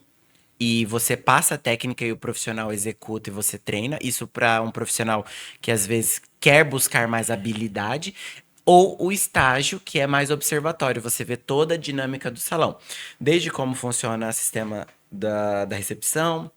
e você passa a técnica e o profissional executa e você treina. Isso para um profissional que às vezes quer buscar mais habilidade. Ou o estágio, que é mais observatório. Você vê toda a dinâmica do salão. Desde como funciona o sistema da recepção,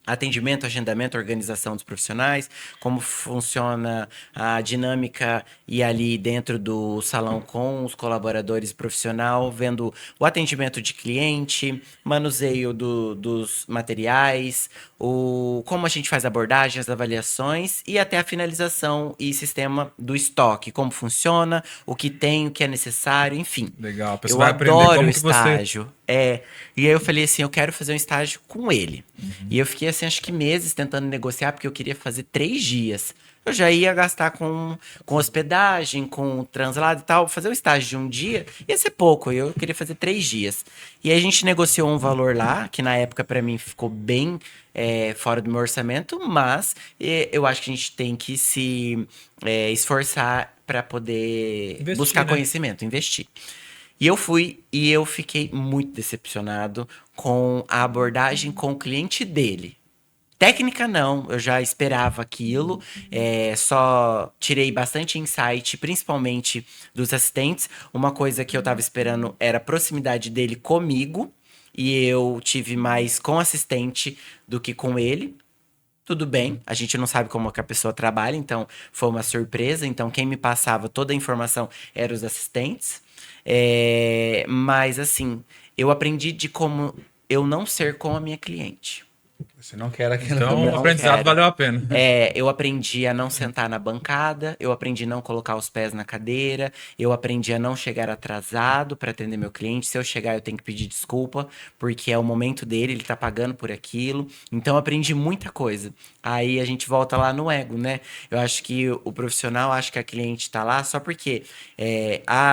atendimento, agendamento, organização dos profissionais, como funciona a dinâmica e ali dentro do salão com os colaboradores profissional, vendo o atendimento de cliente, manuseio dos materiais, como a gente faz abordagens, avaliações e até a finalização e sistema do estoque, como funciona, o que tem, o que é necessário, enfim. Legal. A pessoa Eu vai aprender adoro como o que você... estágio. E aí eu falei assim, eu quero fazer um estágio com ele. E eu fiquei assim, acho que meses tentando negociar, porque eu queria fazer 3 dias. Eu já ia gastar com hospedagem, com translado e tal. Fazer um estágio de um dia ia ser pouco. Eu queria fazer 3 dias. E aí a gente negociou um valor lá, que na época pra mim ficou bem fora do meu orçamento, mas eu acho que a gente tem que se esforçar para poder Investir, buscar né? conhecimento, investir. E eu fui e eu fiquei muito decepcionado com a abordagem com o cliente dele. Técnica não, eu já esperava aquilo, só tirei bastante insight, principalmente dos assistentes. Uma coisa que eu tava esperando era a proximidade dele comigo, e eu tive mais com o assistente do que com ele. Tudo bem, a gente não sabe como que a pessoa trabalha, então foi uma surpresa. Então quem me passava toda a informação eram os assistentes. Mas assim, eu aprendi de como eu não ser com a minha cliente. Você não quer aquela. Então, o Não aprendizado quero. valeu a pena. Eu aprendi a não sentar na bancada, eu aprendi a não colocar os pés na cadeira, eu aprendi a não chegar atrasado para atender meu cliente. Se eu chegar, eu tenho que pedir desculpa, porque é o momento dele, ele tá pagando por aquilo. Então, eu aprendi muita coisa. Aí a gente volta lá no ego, né? Eu acho que o profissional acha que a cliente tá lá só porque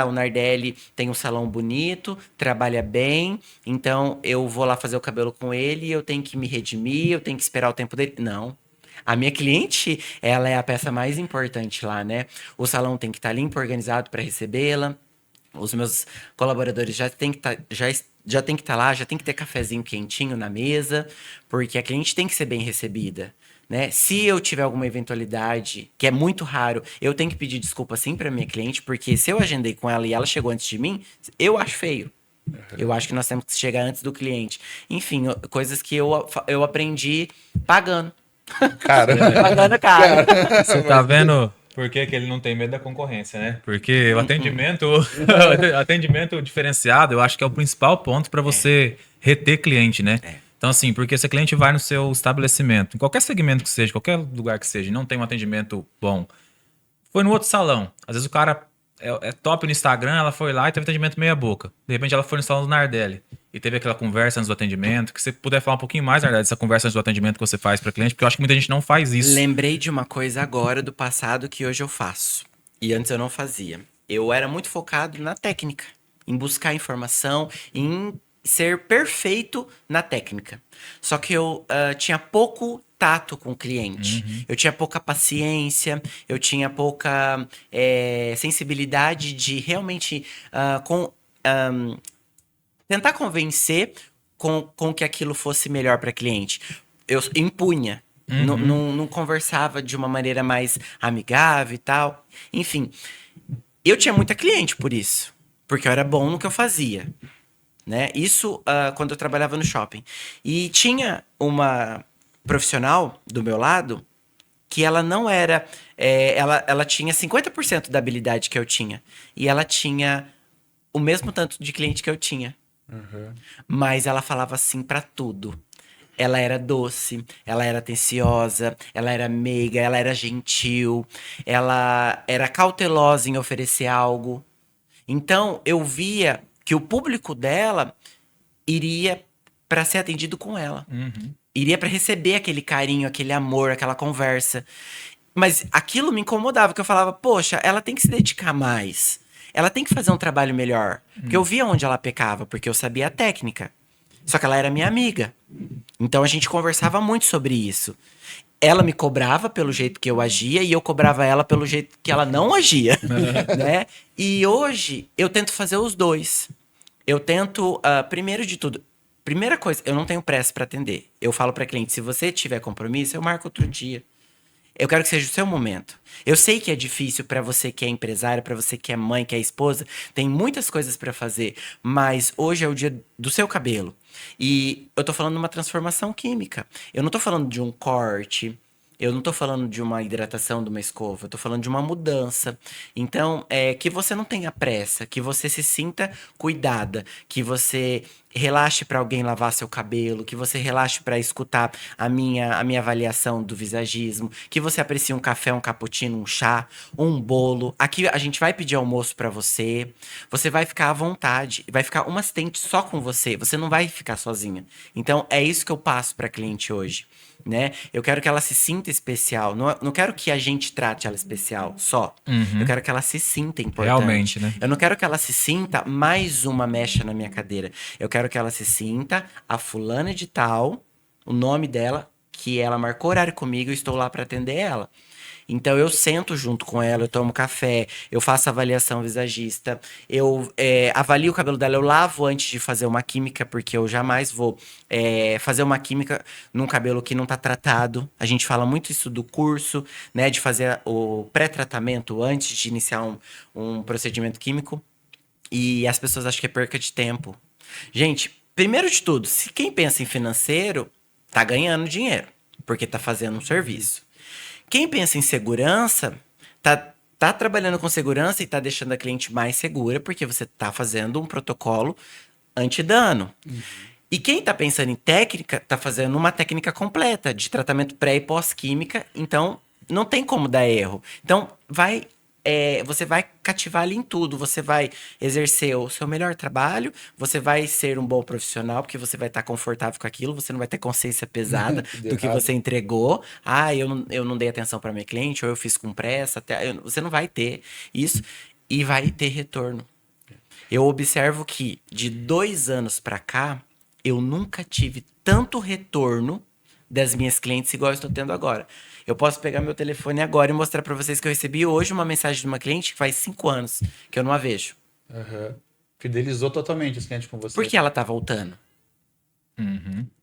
o Nardelli tem um salão bonito, trabalha bem, então eu vou lá fazer o cabelo com ele e eu tenho que me redimir, eu tenho que esperar o tempo dele. Não. A minha cliente, ela é a peça mais importante lá, né? O salão tem que estar limpo, organizado para recebê-la. Os meus colaboradores já tem que já tem que estar lá, já tem que ter cafezinho quentinho na mesa, porque a cliente tem que ser bem recebida, né? Se eu tiver alguma eventualidade, que é muito raro, eu tenho que pedir desculpa sim para minha cliente, porque se eu agendei com ela e ela chegou antes de mim, eu acho feio. Eu acho que nós temos que chegar antes do cliente. Enfim, coisas que eu aprendi pagando. Cara, Pagando caro. Você tá vendo por que ele não tem medo da concorrência, né? Porque o atendimento, atendimento diferenciado, eu acho que é o principal ponto para você reter cliente, né? Então, assim, porque se a cliente vai no seu estabelecimento, em qualquer segmento que seja, qualquer lugar que seja, e não tem um atendimento bom, foi no outro salão. Às vezes o cara é top no Instagram, ela foi lá e teve atendimento meia boca. De repente ela foi no salão do Nardelli e teve aquela conversa antes do atendimento. Que você puder falar um pouquinho mais, Nardelli, dessa conversa antes do atendimento que você faz para cliente, porque eu acho que muita gente não faz isso. Lembrei de uma coisa agora do passado que hoje eu faço. E antes eu não fazia. Eu era muito focado na técnica, em buscar informação, em ser perfeito na técnica. Só que eu tinha pouco tato com o cliente. Eu tinha pouca paciência, eu tinha pouca sensibilidade de realmente tentar convencer com que aquilo fosse melhor para cliente. Eu impunha. Não conversava de uma maneira mais amigável e tal. Enfim, eu tinha muita cliente por isso. Porque eu era bom no que eu fazia. Né? Isso quando eu trabalhava no shopping. E tinha uma profissional do meu lado que ela não era... ela tinha 50% da habilidade que eu tinha. E ela tinha o mesmo tanto de cliente que eu tinha. Mas ela falava assim pra tudo. Ela era doce, ela era atenciosa, ela era meiga, ela era gentil, ela era cautelosa em oferecer algo. Então, eu via que o público dela iria para ser atendido com ela. Iria para receber aquele carinho, aquele amor, aquela conversa. Mas aquilo me incomodava, porque eu falava, poxa, ela tem que se dedicar mais. Ela tem que fazer um trabalho melhor. Porque eu via onde ela pecava, porque eu sabia a técnica. Só que ela era minha amiga. Então a gente conversava muito sobre isso. Ela me cobrava pelo jeito que eu agia e eu cobrava ela pelo jeito que ela não agia, né? E hoje eu tento fazer os dois. Eu tento, primeiro de tudo, primeira coisa, eu não tenho pressa para atender. Eu falo para cliente, se você tiver compromisso, eu marco outro dia. Eu quero que seja o seu momento. Eu sei que é difícil para você que é empresária, para você que é mãe, que é esposa, tem muitas coisas para fazer, mas hoje é o dia do seu cabelo. E eu tô falando de uma transformação química. Eu não tô falando de um corte, eu não tô falando de uma hidratação de uma escova, eu tô falando de uma mudança. Então, que você não tenha pressa, que você se sinta cuidada, que você relaxe para alguém lavar seu cabelo, que você relaxe para escutar a minha avaliação do visagismo, que você aprecie um café, um cappuccino, um chá, um bolo. Aqui a gente vai pedir almoço para você. Você vai ficar à vontade, vai ficar uma assistente só com você. Você não vai ficar sozinha. Então, é isso que eu passo para cliente hoje. Né? Eu quero que ela se sinta especial. Não quero que a gente trate ela especial só. Eu quero que ela se sinta importante. Realmente, né? Eu não quero que ela se sinta mais uma mecha na minha cadeira. Eu quero que ela se sinta a fulana de tal, o nome dela, que ela marcou horário comigo e estou lá para atender ela. Então eu sento junto com ela, eu tomo café, eu faço avaliação visagista, eu avalio o cabelo dela, eu lavo antes de fazer uma química, porque eu jamais vou fazer uma química num cabelo que não tá tratado. A gente fala muito isso do curso, né? De fazer o pré-tratamento antes de iniciar um procedimento químico. E as pessoas acham que é perca de tempo. Gente, primeiro de tudo, se quem pensa em financeiro, tá ganhando dinheiro, porque tá fazendo um serviço. Quem pensa em segurança, tá trabalhando com segurança e tá deixando a cliente mais segura, porque você tá fazendo um protocolo antidano. E quem tá pensando em técnica, tá fazendo uma técnica completa de tratamento pré e pós-química, então não tem como dar erro. Então, você vai cativar ali em tudo. Você vai exercer o seu melhor trabalho, você vai ser um bom profissional, porque você vai estar confortável com aquilo, você não vai ter consciência pesada do que você entregou. Eu não dei atenção para minha cliente, ou eu fiz com pressa. Você não vai ter isso e vai ter retorno. Eu observo que de 2 anos para cá, eu nunca tive tanto retorno das minhas clientes igual eu estou tendo agora. Eu posso pegar meu telefone agora e mostrar para vocês que eu recebi hoje uma mensagem de uma cliente que faz 5 anos que eu não a vejo. Fidelizou totalmente os clientes com você. Por que ela tá voltando?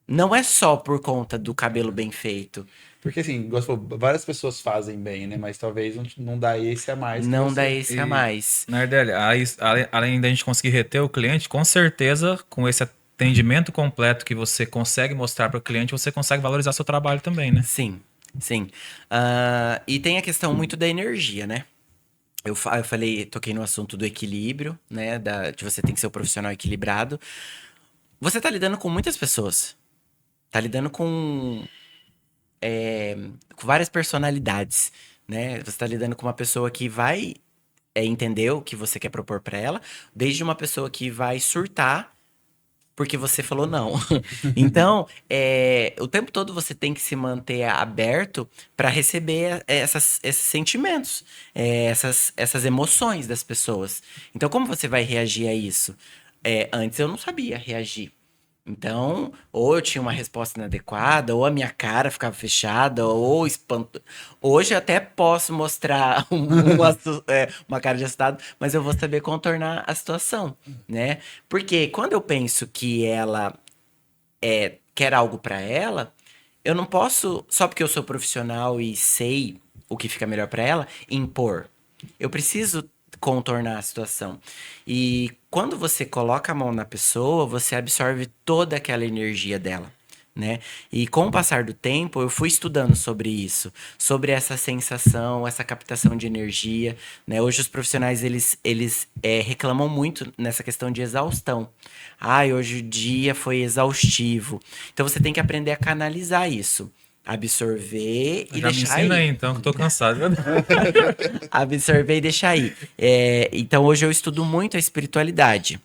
Não é só por conta do cabelo bem feito. Porque assim, igual você falou, várias pessoas fazem bem, né? Mas talvez não dá esse a mais. Não dá esse a mais. Nardelli, além da gente conseguir reter o cliente, com certeza, com esse atendimento completo que você consegue mostrar para o cliente, você consegue valorizar seu trabalho também, né? Sim, sim. E tem a questão muito da energia, né? Eu toquei no assunto do equilíbrio, né? De você tem que ser um profissional equilibrado. Você tá lidando com muitas pessoas. tá lidando com várias personalidades, né? Você tá lidando com uma pessoa que vai entender o que você quer propor pra ela, desde uma pessoa que vai surtar porque você falou não. Então, o tempo todo você tem que se manter aberto para receber esses sentimentos, essas emoções das pessoas. Então, como você vai reagir a isso? Antes eu não sabia reagir. Então, ou eu tinha uma resposta inadequada, ou a minha cara ficava fechada, ou espanto. Hoje eu até posso mostrar uma cara de assustado, mas eu vou saber contornar a situação, né? Porque quando eu penso que ela quer algo pra ela, eu não posso, só porque eu sou profissional e sei o que fica melhor pra ela, impor. Eu preciso contornar a situação. E quando você coloca a mão na pessoa, você absorve toda aquela energia dela, né? E com o passar do tempo, eu fui estudando sobre isso, sobre essa sensação, essa captação de energia, né? Hoje os profissionais, eles reclamam muito nessa questão de exaustão. Ai, hoje o dia foi exaustivo. Então você tem que aprender a canalizar isso. Absorver e Já me deixar ensina ir. aí, então, que eu tô cansado. Absorver e deixar aí. Então hoje eu estudo muito a espiritualidade,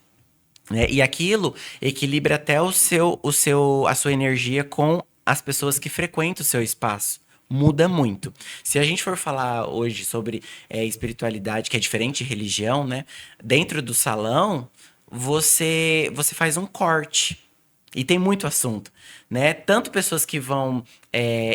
né? E aquilo equilibra até a sua energia com as pessoas que frequentam o seu espaço. Muda muito. Se a gente for falar hoje sobre espiritualidade, que é diferente de religião, né? Dentro do salão, você faz um corte. E tem muito assunto, né? Tanto pessoas que vão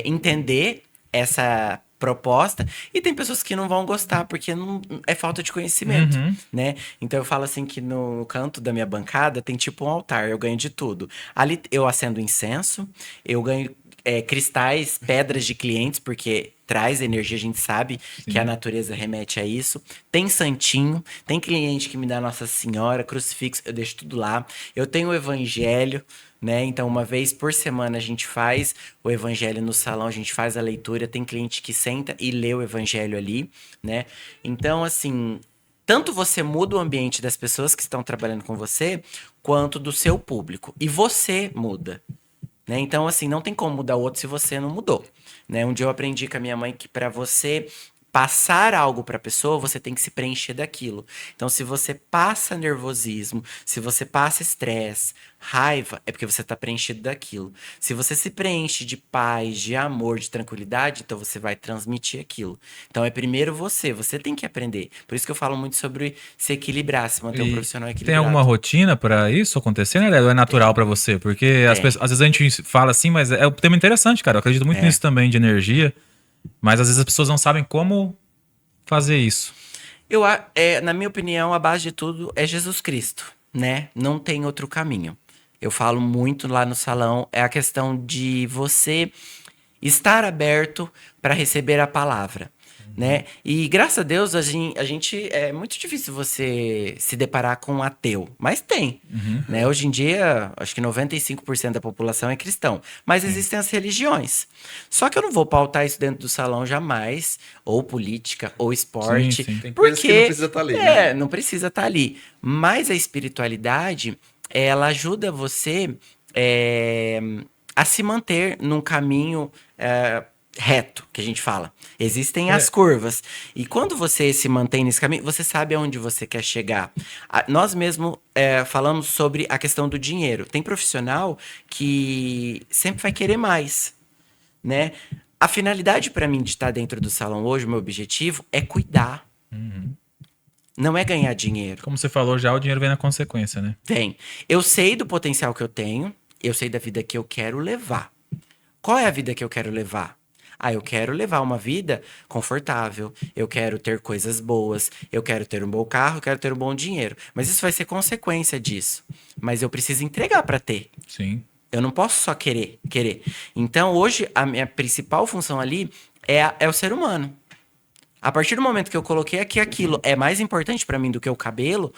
entender essa proposta e tem pessoas que não vão gostar porque não é falta de conhecimento, Uhum. né? Então eu falo assim que no canto da minha bancada tem tipo um altar, eu ganho de tudo. Ali eu acendo incenso, eu ganho cristais, pedras de clientes, porque traz energia, a gente sabe que a natureza remete a isso. Tem santinho, tem cliente que me dá Nossa Senhora, crucifixo, eu deixo tudo lá. Eu tenho o evangelho, né? Então, uma vez por semana a gente faz o evangelho no salão, a gente faz a leitura. Tem cliente que senta e lê o evangelho ali, né? Então, assim, tanto você muda o ambiente das pessoas que estão trabalhando com você, quanto do seu público. E você muda. Né? Então, assim, não tem como mudar o outro se você não mudou. Né? Um dia eu aprendi com a minha mãe que para você passar algo para a pessoa, você tem que se preencher daquilo. Então, se você passa nervosismo, se você passa estresse, raiva, é porque você está preenchido daquilo. Se você se preenche de paz, de amor, de tranquilidade, então você vai transmitir aquilo. Então, é primeiro você tem que aprender. Por isso que eu falo muito sobre se equilibrar, se manter um E profissional tem equilibrado. alguma rotina pra isso acontecer, né? Ou é natural pra você? Porque às vezes a gente fala assim, mas é um tema interessante, cara. Eu acredito muito nisso também, de energia. Mas às vezes as pessoas não sabem como fazer isso. Na minha opinião, a base de tudo é Jesus Cristo, né? Não tem outro caminho. Eu falo muito lá no salão, é a questão de você estar aberto para receber a palavra, né? E graças a Deus, a gente é muito difícil você se deparar com um ateu, mas tem, né? Hoje em dia, acho que 95% da população é cristão, mas existem as religiões. Só que eu não vou pautar isso dentro do salão jamais, ou política, ou esporte, Sim. Tem coisas que não precisa estar ali, né? não precisa estar ali. Mas a espiritualidade, ela ajuda você a se manter num caminho reto, que a gente fala. Existem as curvas. E quando você se mantém nesse caminho, você sabe aonde você quer chegar. Nós mesmo falamos sobre a questão do dinheiro. Tem profissional que sempre vai querer mais, né? A finalidade para mim de estar dentro do salão hoje, o meu objetivo é cuidar. Não é ganhar dinheiro. Como você falou já, o dinheiro vem na consequência, né? Vem. Eu sei do potencial que eu tenho, eu sei da vida que eu quero levar. Qual é a vida que eu quero levar? Eu quero levar uma vida confortável, eu quero ter coisas boas, eu quero ter um bom carro, eu quero ter um bom dinheiro. Mas isso vai ser consequência disso. Mas eu preciso entregar para ter. Sim. Eu não posso só querer. Então, hoje, a minha principal função ali é o ser humano. A partir do momento que eu coloquei que aquilo é mais importante para mim do que o cabelo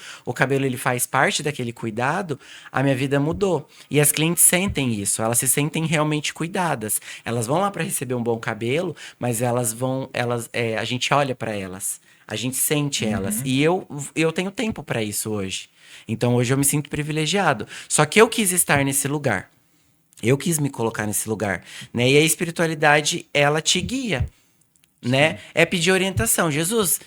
ele faz parte daquele cuidado, a minha vida mudou. E as clientes sentem isso, elas se sentem realmente cuidadas. Elas vão lá para receber um bom cabelo, mas a gente olha para elas, a gente sente elas. E eu tenho tempo para isso hoje. Então hoje eu me sinto privilegiado. Só que eu quis estar nesse lugar. Eu quis me colocar nesse lugar, né? E a espiritualidade, ela te guia, né? É pedir orientação. Jesus,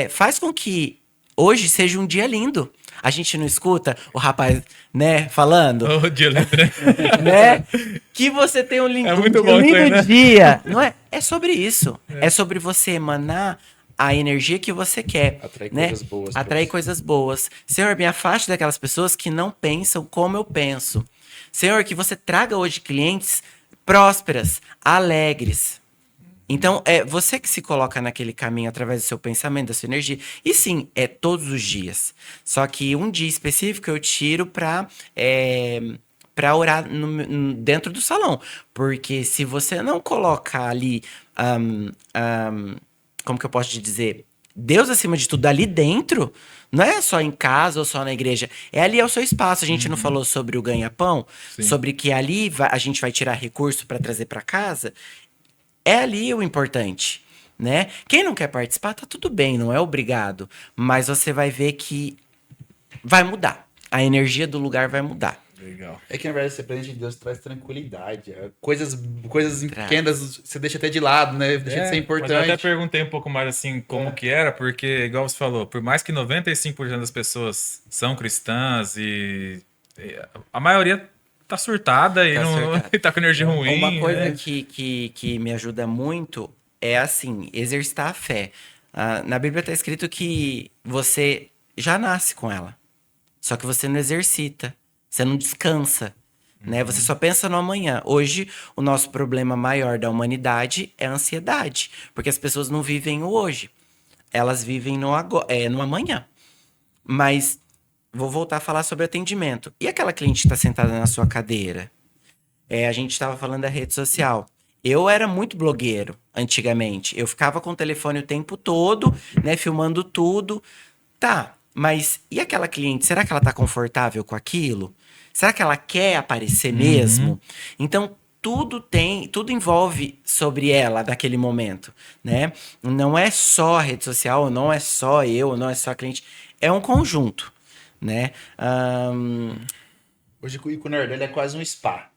faz com que hoje seja um dia lindo. A gente não escuta o rapaz, né, falando, Ô, dia lindo, né? né? Que você tem um lindo, É muito bom isso aí, né? dia. Não é? É sobre isso. É sobre você emanar a energia que você quer. Atrair né? coisas boas. Atrair coisas boas. Senhor, me afaste daquelas pessoas que não pensam como eu penso. Senhor, que você traga hoje clientes prósperas, alegres. Então, é você que se coloca naquele caminho através do seu pensamento, da sua energia. E sim, é todos os dias. Só que um dia específico eu tiro para orar dentro do salão. Porque se você não colocar ali, como que eu posso te dizer? Deus acima de tudo ali dentro, não é só em casa ou só na igreja. Ali é o seu espaço. A gente não falou sobre o ganha-pão, Sim. sobre que ali a gente vai tirar recurso para trazer para casa. É ali o importante, né? Quem não quer participar, tá tudo bem, não é obrigado. Mas você vai ver que vai mudar. A energia do lugar vai mudar. Legal. É que, na verdade, esse presente de Deus traz tranquilidade. Coisas Traz. pequenas você deixa até de lado, né? Deixa de ser Mas eu importante. até perguntei um pouco mais assim como que era, porque, igual você falou, por mais que 95% das pessoas são cristãs e a maioria tá surtada e Tá não surtada. e tá com energia ruim. Uma coisa né? que me ajuda muito é assim, exercitar a fé. Na Bíblia está escrito que você já nasce com ela. Só que você não exercita. Você não descansa. Né? Você só pensa no amanhã. Hoje, o nosso problema maior da humanidade é a ansiedade. Porque as pessoas não vivem o hoje. Elas vivem no amanhã. Mas vou voltar a falar sobre atendimento. E aquela cliente que está sentada na sua cadeira? A gente estava falando da rede social. Eu era muito blogueiro antigamente. Eu ficava com o telefone o tempo todo, né, filmando tudo. Tá, mas e aquela cliente? Será que ela tá confortável com aquilo? Será que ela quer aparecer mesmo? Então, tudo envolve sobre ela naquele momento, né? Não é só a rede social, não é só eu, não é só a cliente. É um conjunto, né? Hoje o Ico Nardelli é quase um spa.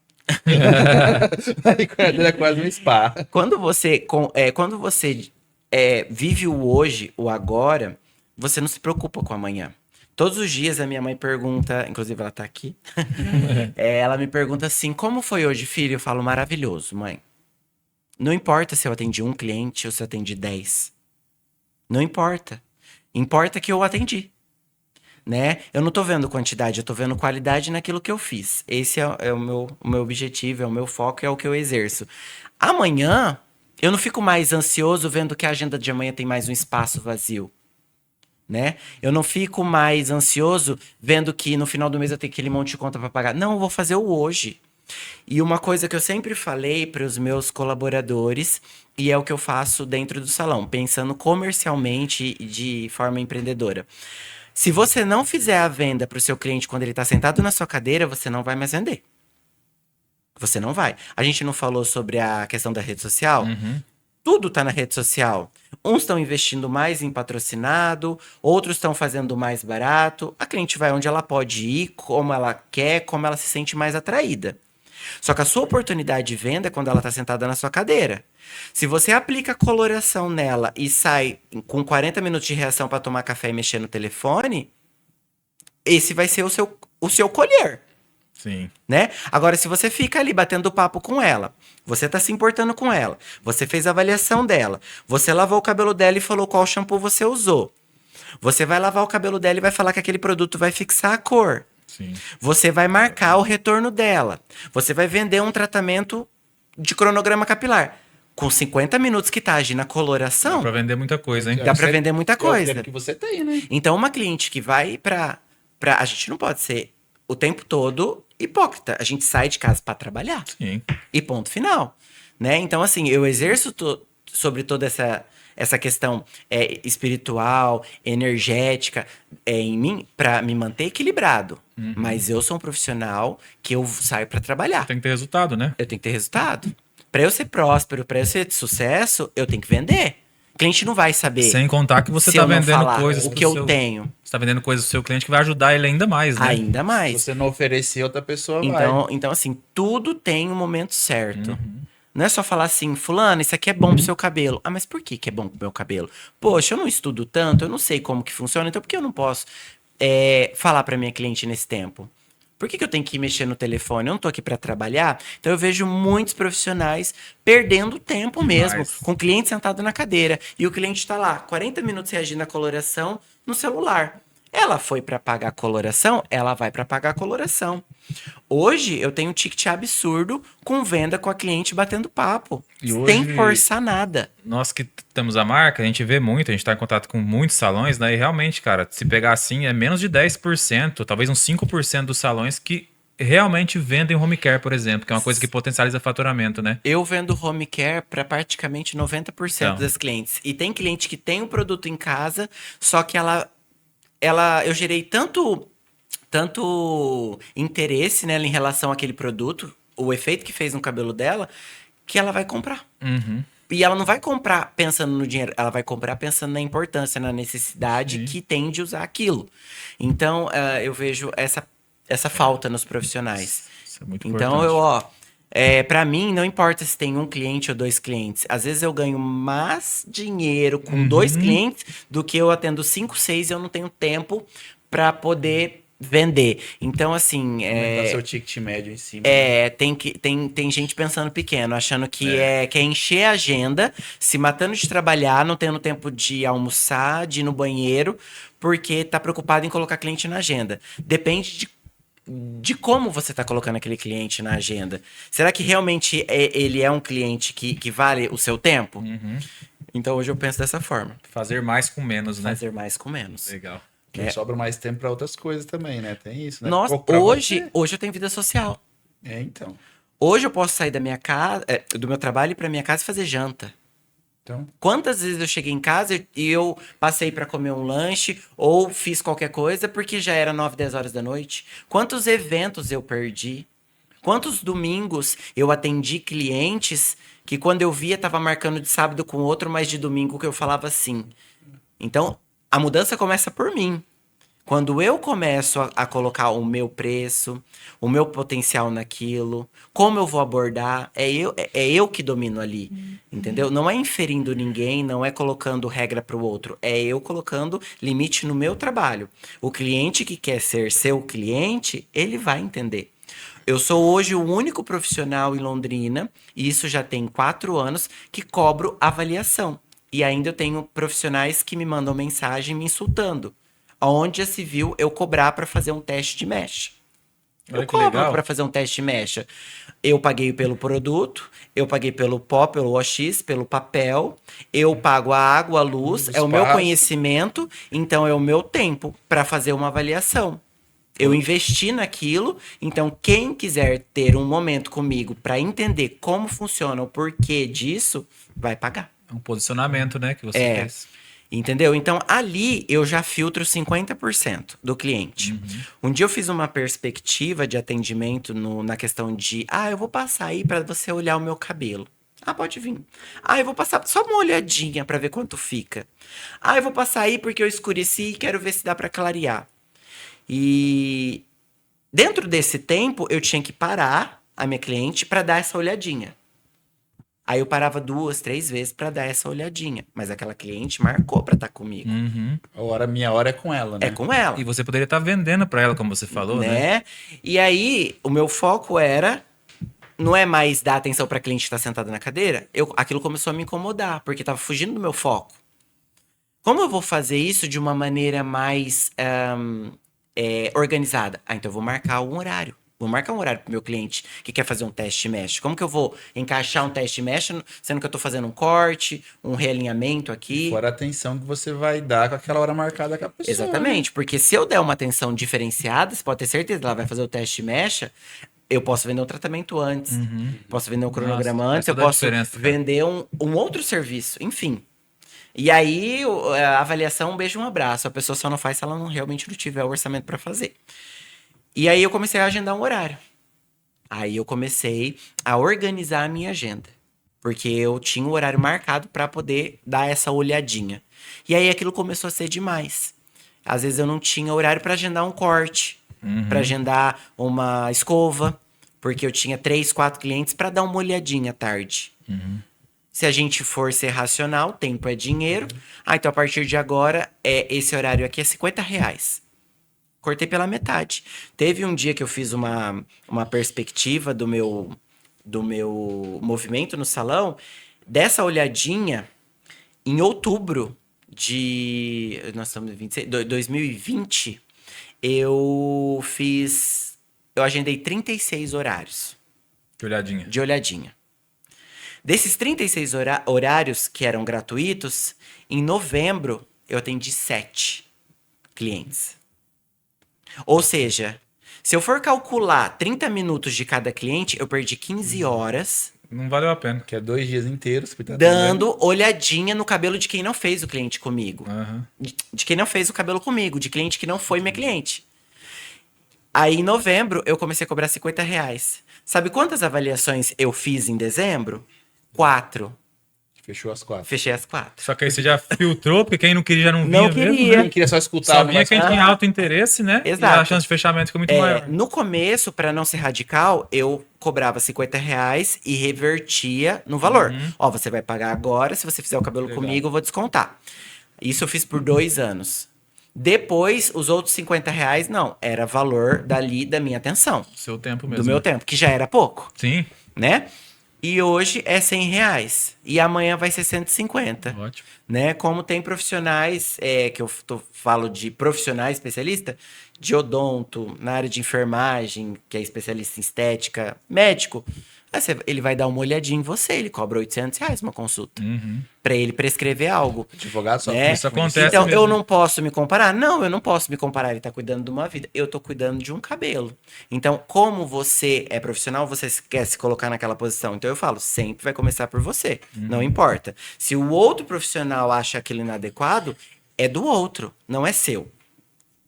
O Ico Nardelli é quase um spa. Quando você vive o hoje, o agora, você não se preocupa com o amanhã. Todos os dias a minha mãe pergunta, inclusive ela tá aqui, ela me pergunta assim, como foi hoje, filho? Eu falo, maravilhoso, mãe. Não importa se eu atendi um cliente ou se eu atendi 10. Não importa. Importa que eu atendi. Né? Eu não tô vendo quantidade, eu tô vendo qualidade naquilo que eu fiz. Esse é o meu objetivo, é o meu foco, é o que eu exerço. Amanhã, eu não fico mais ansioso vendo que a agenda de amanhã tem mais um espaço vazio. Né? Eu não fico mais ansioso vendo que no final do mês eu tenho aquele monte de conta para pagar. Não, eu vou fazer o hoje. E uma coisa que eu sempre falei para os meus colaboradores, e é o que eu faço dentro do salão, pensando comercialmente e de forma empreendedora. Se você não fizer a venda para o seu cliente quando ele está sentado na sua cadeira, você não vai mais vender. Você não vai. A gente não falou sobre a questão da rede social? Tudo está na rede social. Uns estão investindo mais em patrocinado, outros estão fazendo mais barato. A cliente vai onde ela pode ir, como ela quer, como ela se sente mais atraída. Só que a sua oportunidade de venda é quando ela está sentada na sua cadeira. Se você aplica coloração nela e sai com 40 minutos de reação para tomar café e mexer no telefone, esse vai ser o seu colher. Sim. Né? Agora, se você fica ali batendo papo com ela, você tá se importando com ela, você fez a avaliação dela, você lavou o cabelo dela e falou qual shampoo você usou. Você vai lavar o cabelo dela e vai falar que aquele produto vai fixar a cor. Sim. Você vai marcar o retorno dela. Você vai vender um tratamento de cronograma capilar. Com 50 minutos que tá agindo a coloração, Dá pra vender muita coisa, hein? dá pra vender muita É o coisa. tempo que você tem, né? Então, uma cliente que vai pra... A gente não pode ser o tempo todo hipócrita. A gente sai de casa pra trabalhar. Sim. E ponto final. Né? Então, assim, eu exerço sobre toda essa questão espiritual, energética em mim pra me manter equilibrado. Mas eu sou um profissional que eu saio pra trabalhar. Tem que ter resultado, né? Eu tenho que ter resultado. Pra eu ser próspero, pra eu ser de sucesso, eu tenho que vender. O cliente não vai saber. Sem contar que você se tá eu não vendendo falar coisas o pro que eu seu... tenho. Você tá vendendo coisas pro seu cliente que vai ajudar ele ainda mais, né? Ainda Se mais. você não oferecer, outra pessoa vai. Então, assim, tudo tem um momento certo. Não é só falar assim, fulano, isso aqui é bom pro seu cabelo. Ah, mas por que que é bom pro meu cabelo? Poxa, eu não estudo tanto, eu não sei como que funciona, então por que eu não posso falar pra minha cliente nesse tempo? Por que que eu tenho que mexer no telefone? Eu não tô aqui pra trabalhar. Então eu vejo muitos profissionais perdendo tempo mesmo, Demais. com o cliente sentado na cadeira. E o cliente tá lá, 40 minutos reagindo à coloração no celular. Ela foi pra pagar a coloração, ela vai pra pagar a coloração. Hoje eu tenho um ticket absurdo com venda com a cliente batendo papo, E sem hoje- forçar nada. Nós que temos a marca, a gente vê muito, a gente tá em contato com muitos salões, né? E realmente, cara, se pegar assim, é menos de 10%, talvez uns 5% dos salões que realmente vendem home care, por exemplo, que é uma coisa que potencializa faturamento, né? Eu vendo home care para praticamente 90% Então. das clientes. E tem cliente que tem o produto em casa, só que eu gerei tanto interesse nela em relação àquele produto, o efeito que fez no cabelo dela, que ela vai comprar. Uhum. E ela não vai comprar pensando no dinheiro, ela vai comprar pensando na importância, na necessidade Sim. que tem de usar aquilo. Então, eu vejo essa falta nos profissionais. Isso é muito Então, importante. pra mim, não importa se tem um cliente ou dois clientes. Às vezes eu ganho mais dinheiro com dois clientes do que eu atendo 5, 6 e eu não tenho tempo pra poder vender. Então, assim, Aumentar seu ticket médio em cima. tem gente pensando pequeno, achando que quer encher a agenda, se matando de trabalhar, não tendo tempo de almoçar, de ir no banheiro, porque tá preocupado em colocar cliente na agenda. Depende de como você está colocando aquele cliente na agenda. Será que realmente ele é um cliente que vale o seu tempo? Então hoje eu penso dessa forma. Fazer mais com menos, né? Fazer mais com menos. Legal. Porque sobra mais tempo pra outras coisas também, né? Tem isso, né? Nossa, Ou pra hoje você. eu tenho vida social. Então. Hoje eu posso sair da minha casa, do meu trabalho e ir pra minha casa e fazer janta. Então, Quantas vezes eu cheguei em casa e eu passei pra comer um lanche ou fiz qualquer coisa porque já era 9, 10 horas da noite? Quantos eventos eu perdi? Quantos domingos eu atendi clientes que quando eu via tava marcando de sábado com outro, mas de domingo que eu falava sim. Então, a mudança começa por mim. Quando eu começo a colocar o meu preço, o meu potencial naquilo, como eu vou abordar, é eu que domino ali, entendeu? Não é inferindo ninguém, não é colocando regra para o outro, é eu colocando limite no meu trabalho. O cliente que quer ser seu cliente, ele vai entender. Eu sou hoje o único profissional em Londrina, e isso já tem 4 anos, que cobro avaliação. E ainda eu tenho profissionais que me mandam mensagem me insultando. Onde já se viu eu cobrar para fazer um teste de mecha. Olha Eu que cobro legal. para fazer um teste de mecha. Eu paguei pelo produto, eu paguei pelo pó, pelo OX, pelo papel, eu pago a água, a luz, é o meu espaço. conhecimento, então é o meu tempo para fazer uma avaliação. Eu investi naquilo, então quem quiser ter um momento comigo para entender como funciona o porquê disso, vai pagar. É um posicionamento, né, que você fez. Entendeu? Então, ali eu já filtro 50% do cliente. Um dia eu fiz uma perspectiva de atendimento na questão de... eu vou passar aí para você olhar o meu cabelo. Pode vir. Eu vou passar só uma olhadinha para ver quanto fica. Eu vou passar aí porque eu escureci e quero ver se dá para clarear. E dentro desse tempo, eu tinha que parar a minha cliente para dar essa olhadinha. Aí eu parava 2, 3 vezes para dar essa olhadinha. Mas aquela cliente marcou para estar comigo. minha hora é com ela, né? É com ela. E você poderia estar vendendo para ela, como você falou, né? Né? E aí, o meu foco era... Não é mais dar atenção para cliente que está sentada na cadeira. Aquilo começou a me incomodar, porque estava fugindo do meu foco. Como eu vou fazer isso de uma maneira mais organizada? Então eu vou marcar um horário. Vou marcar um horário pro meu cliente que quer fazer um teste mesh. Como que eu vou encaixar um teste mesh, sendo que eu tô fazendo um corte, um realinhamento aqui? Fora a atenção que você vai dar com aquela hora marcada com a pessoa. Exatamente, porque se eu der uma atenção diferenciada, você pode ter certeza que ela vai fazer o teste mesh, eu posso vender um tratamento antes, posso vender um cronograma Nossa, antes, faz eu toda a posso diferença, cara. vender um outro serviço, enfim. E aí, a avaliação, um beijo, um abraço. A pessoa só não faz se ela realmente não tiver o orçamento para fazer. E aí eu comecei a agendar um horário. Aí eu comecei a organizar a minha agenda. Porque eu tinha o horário marcado para poder dar essa olhadinha. E aí aquilo começou a ser demais. Às vezes eu não tinha horário para agendar um corte, para agendar uma escova, porque eu tinha 3, 4 clientes para dar uma olhadinha à tarde. Se a gente for ser racional, tempo é dinheiro. Então a partir de agora, esse horário aqui é R$50. Cortei pela metade. Teve um dia que eu fiz uma perspectiva do meu movimento no salão, dessa olhadinha, em outubro de... Nós estamos em 26, 2020, eu agendei 36 horários Que olhadinha. de olhadinha. Desses 36 horários que eram gratuitos, em novembro eu atendi 7 clientes. Ou seja, se eu for calcular 30 minutos de cada cliente, eu perdi 15 horas Não valeu a pena. Que é 2 dias inteiros. Tá dando olhadinha no cabelo de quem não fez o cliente comigo. Aham. De quem não fez o cabelo comigo, de cliente que não foi minha cliente. Aí, em novembro, eu comecei a cobrar R$50. Sabe quantas avaliações eu fiz em dezembro? 4. Fechou as 4. Fechei as 4. Só que aí você já filtrou, porque quem não queria já não vinha Não mesmo, queria. né? Quem queria só escutar Só o vinha negócio. quem tinha alto interesse, né? Exato. E a chance de fechamento foi muito maior. No começo, para não ser radical, eu cobrava R$50 e revertia no valor. Ó, você vai pagar agora, se você fizer o cabelo Legal. comigo, eu vou descontar. Isso eu fiz por 2 anos. Depois, os outros R$50, não. Era valor dali da minha atenção. Seu tempo mesmo. Do meu tempo, que já era pouco, Sim, né? E hoje é R$100. E amanhã vai ser 150. ótimo. Né? Como tem profissionais, que eu falo de profissionais especialista, de odonto, na área de enfermagem, que é especialista em estética, médico. Aí ele vai dar uma olhadinha em você, ele cobra R$800 uma consulta. Pra ele prescrever algo. Advogado só Né? Isso acontece Então, mesmo. eu não posso me comparar? Não, eu não posso me comparar. Ele tá cuidando de uma vida. Eu tô cuidando de um cabelo. Então, como você é profissional, você quer se colocar naquela posição. Então, eu falo, sempre vai começar por você. Não importa. Se o outro profissional acha aquilo inadequado, é do outro, não é seu.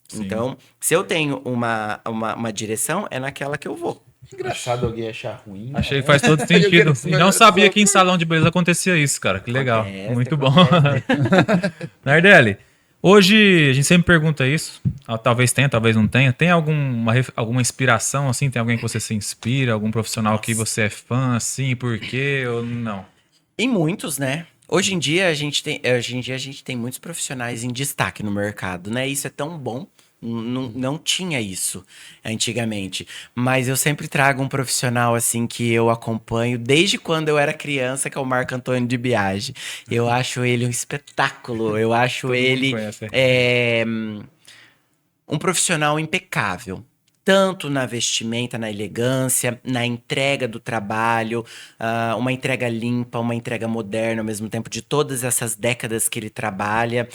Sim. Então, se eu tenho uma direção, é naquela que eu vou. Engraçado alguém achar ruim. Achei que faz todo Eu sentido. quero- E não sabia que em salão de beleza acontecia isso, cara. Que legal. Acontece, Muito bom. acontece. Nardelli, hoje a gente sempre pergunta isso. Talvez tenha, talvez não tenha. Tem alguma inspiração, assim? Tem alguém que você se inspira? Algum profissional que você é fã, assim? Por quê ou não? E muitos, né? Hoje em dia a gente tem muitos profissionais em destaque no mercado, né? Isso é tão bom. Não tinha isso antigamente. Mas eu sempre trago um profissional assim que eu acompanho desde quando eu era criança, que é o Marco Antônio de Biagi. Eu acho ele um espetáculo. Eu acho Todo mundo ele conhece, um profissional impecável. Tanto na vestimenta, na elegância, na entrega do trabalho, uma entrega limpa, uma entrega moderna ao mesmo tempo, de todas essas décadas que ele trabalha.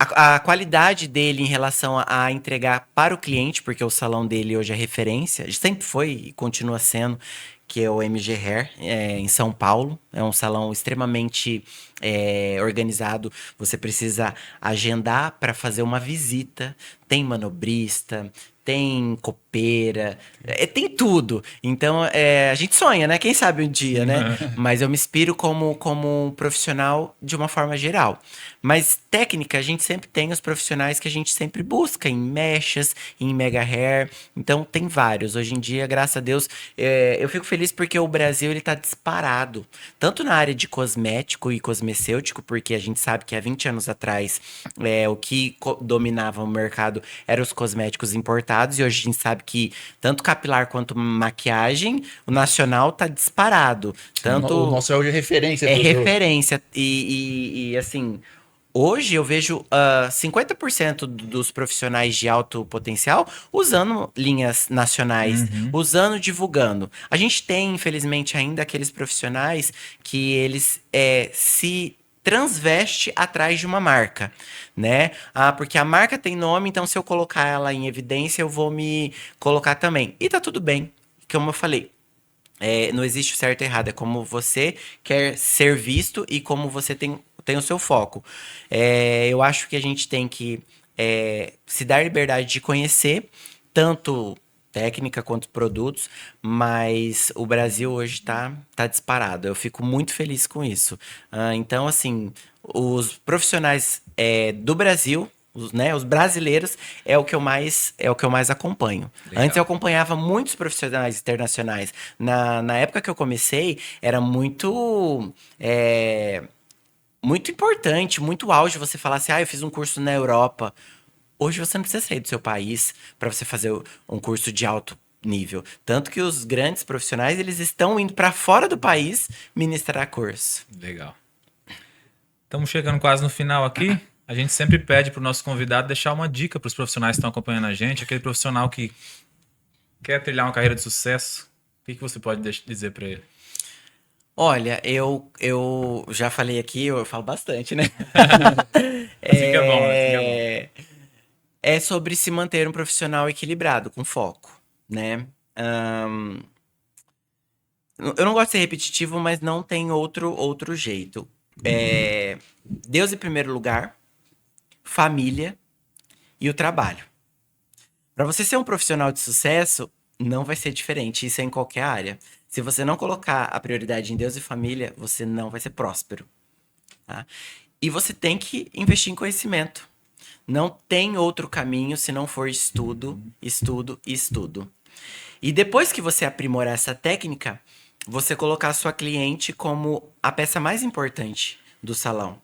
A qualidade dele em relação a entregar para o cliente, porque o salão dele hoje é referência, sempre foi e continua sendo, que é o MG Hair, em São Paulo. É um salão extremamente organizado. Você precisa agendar para fazer uma visita. Tem manobrista, tem copeira, tem tudo. Então, a gente sonha, né? Quem sabe um dia, né? Mas eu me inspiro como um profissional de uma forma geral. Mas técnica, a gente sempre tem os profissionais que a gente sempre busca em mechas, em mega hair. Então, tem vários. Hoje em dia, graças a Deus, eu fico feliz porque o Brasil ele tá disparado. Tanto na área de cosmético e cosmecêutico, porque a gente sabe que há 20 anos atrás o que dominava o mercado eram os cosméticos importados. E hoje a gente sabe que tanto capilar quanto maquiagem, o nacional tá disparado. Tanto O nosso é hoje referência. é pros outros. referência. E assim, hoje eu vejo 50% dos profissionais de alto potencial usando linhas nacionais, usando, divulgando. A gente tem, infelizmente, ainda aqueles profissionais que eles se transveste atrás de uma marca, né? Porque a marca tem nome, então se eu colocar ela em evidência, eu vou me colocar também. E tá tudo bem, como eu falei. Não existe o certo e errado, é como você quer ser visto e como você tem o seu foco. Eu acho que a gente tem que se dar liberdade de conhecer tanto técnica quanto produtos, mas o Brasil hoje tá disparado. Eu fico muito feliz com isso. Então, assim, os profissionais do Brasil, os brasileiros, é o que eu mais acompanho. Legal. Antes eu acompanhava muitos profissionais internacionais. Na época que eu comecei, era muito importante, muito auge você falar assim, eu fiz um curso na Europa. Hoje você não precisa sair do seu país para você fazer um curso de alto nível. Tanto que os grandes profissionais, eles estão indo para fora do país ministrar curso. Legal. Estamos chegando quase no final aqui. A gente sempre pede para o nosso convidado deixar uma dica para os profissionais que estão acompanhando a gente, aquele profissional que quer trilhar uma carreira de sucesso. O que você pode dizer para ele? Olha, eu já falei aqui, eu falo bastante, né? Assim que é bom, assim que é bom. É sobre se manter um profissional equilibrado, com foco, né? Eu não gosto de ser repetitivo, mas não tem outro jeito. Deus em primeiro lugar, família e o trabalho. Para você ser um profissional de sucesso, não vai ser diferente. Isso é em qualquer área. Se você não colocar a prioridade em Deus e família, você não vai ser próspero. Tá? E você tem que investir em conhecimento. Não tem outro caminho se não for estudo, estudo e estudo. E depois que você aprimorar essa técnica, você colocar a sua cliente como a peça mais importante do salão.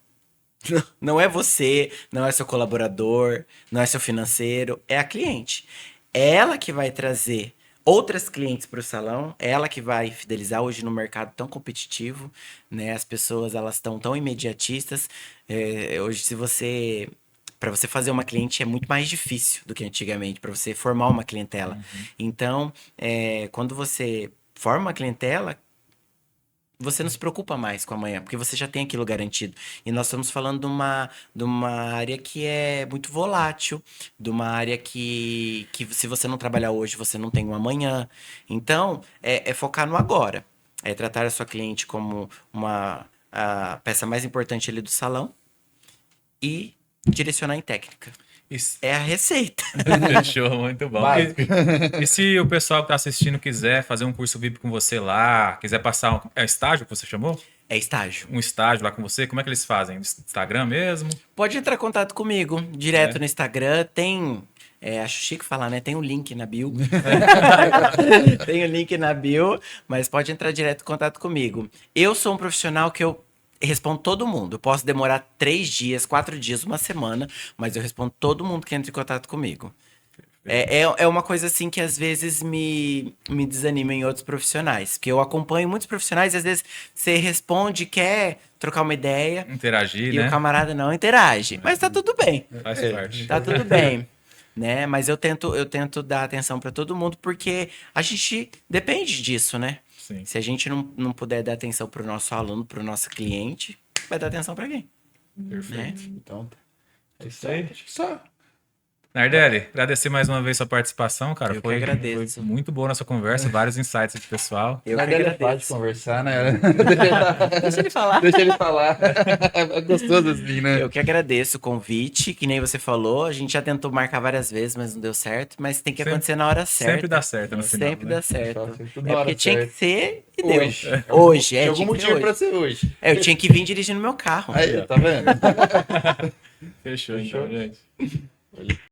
Não é você, não é seu colaborador, não é seu financeiro, é a cliente. É ela que vai trazer outras clientes para o salão, é ela que vai fidelizar hoje no mercado tão competitivo, né? As pessoas, elas estão tão imediatistas. Hoje, para você fazer uma cliente é muito mais difícil do que antigamente, para você formar uma clientela. Então, quando você forma uma clientela, você não se preocupa mais com amanhã, porque você já tem aquilo garantido. E nós estamos falando de uma área que é muito volátil, de uma área que se você não trabalhar hoje, você não tem um amanhã. Então, é focar no agora. É tratar a sua cliente como a peça mais importante ali do salão e direcionar em técnica. Isso. É a receita. Fechou, muito bom. Básico. E se o pessoal que está assistindo quiser fazer um curso VIP com você lá, quiser passar estágio que você chamou? É estágio. Um estágio lá com você, como é que eles fazem? Instagram mesmo? Pode entrar em contato comigo, direto no Instagram. Tem... acho chique falar, né? Tem um link na bio. Tem um link na bio, mas pode entrar direto em contato comigo. Eu sou um profissional que eu respondo todo mundo. Eu posso demorar 3 dias, 4 dias, uma semana, mas eu respondo todo mundo que entra em contato comigo. É uma coisa assim que às vezes me desanima em outros profissionais. Porque eu acompanho muitos profissionais e às vezes você responde, quer trocar uma ideia Interagir, e né? o camarada não interage. Mas tá tudo bem. Faz parte. Tá tudo bem. Né? Mas eu tento dar atenção para todo mundo porque a gente depende disso, né? Sim. Se a gente não puder dar atenção pro nosso aluno, pro nosso cliente, vai dar atenção para quem? Perfeito. Então, É isso aí. só. Nardelli, agradecer mais uma vez sua participação, cara. Eu que agradeço. Foi muito boa a nossa conversa, vários insights do pessoal. Eu Na que verdade, é fácil de agradeço. conversar, né? Deixa ele falar. Deixa ele falar. É gostoso assim, né? Eu que agradeço o convite, que nem você falou, a gente já tentou marcar várias vezes, mas não deu certo, mas tem que Sempre- acontecer na hora certa. Sempre dá certo no final. Sempre né? dá certo. Tudo É na hora porque tinha que certa. ser e deu. Hoje. Hoje, Tinha algum tinha que ser motivo pra hoje. ser hoje. Eu tinha que vir dirigindo meu carro. Aí, tá vendo? Fechou, então, gente.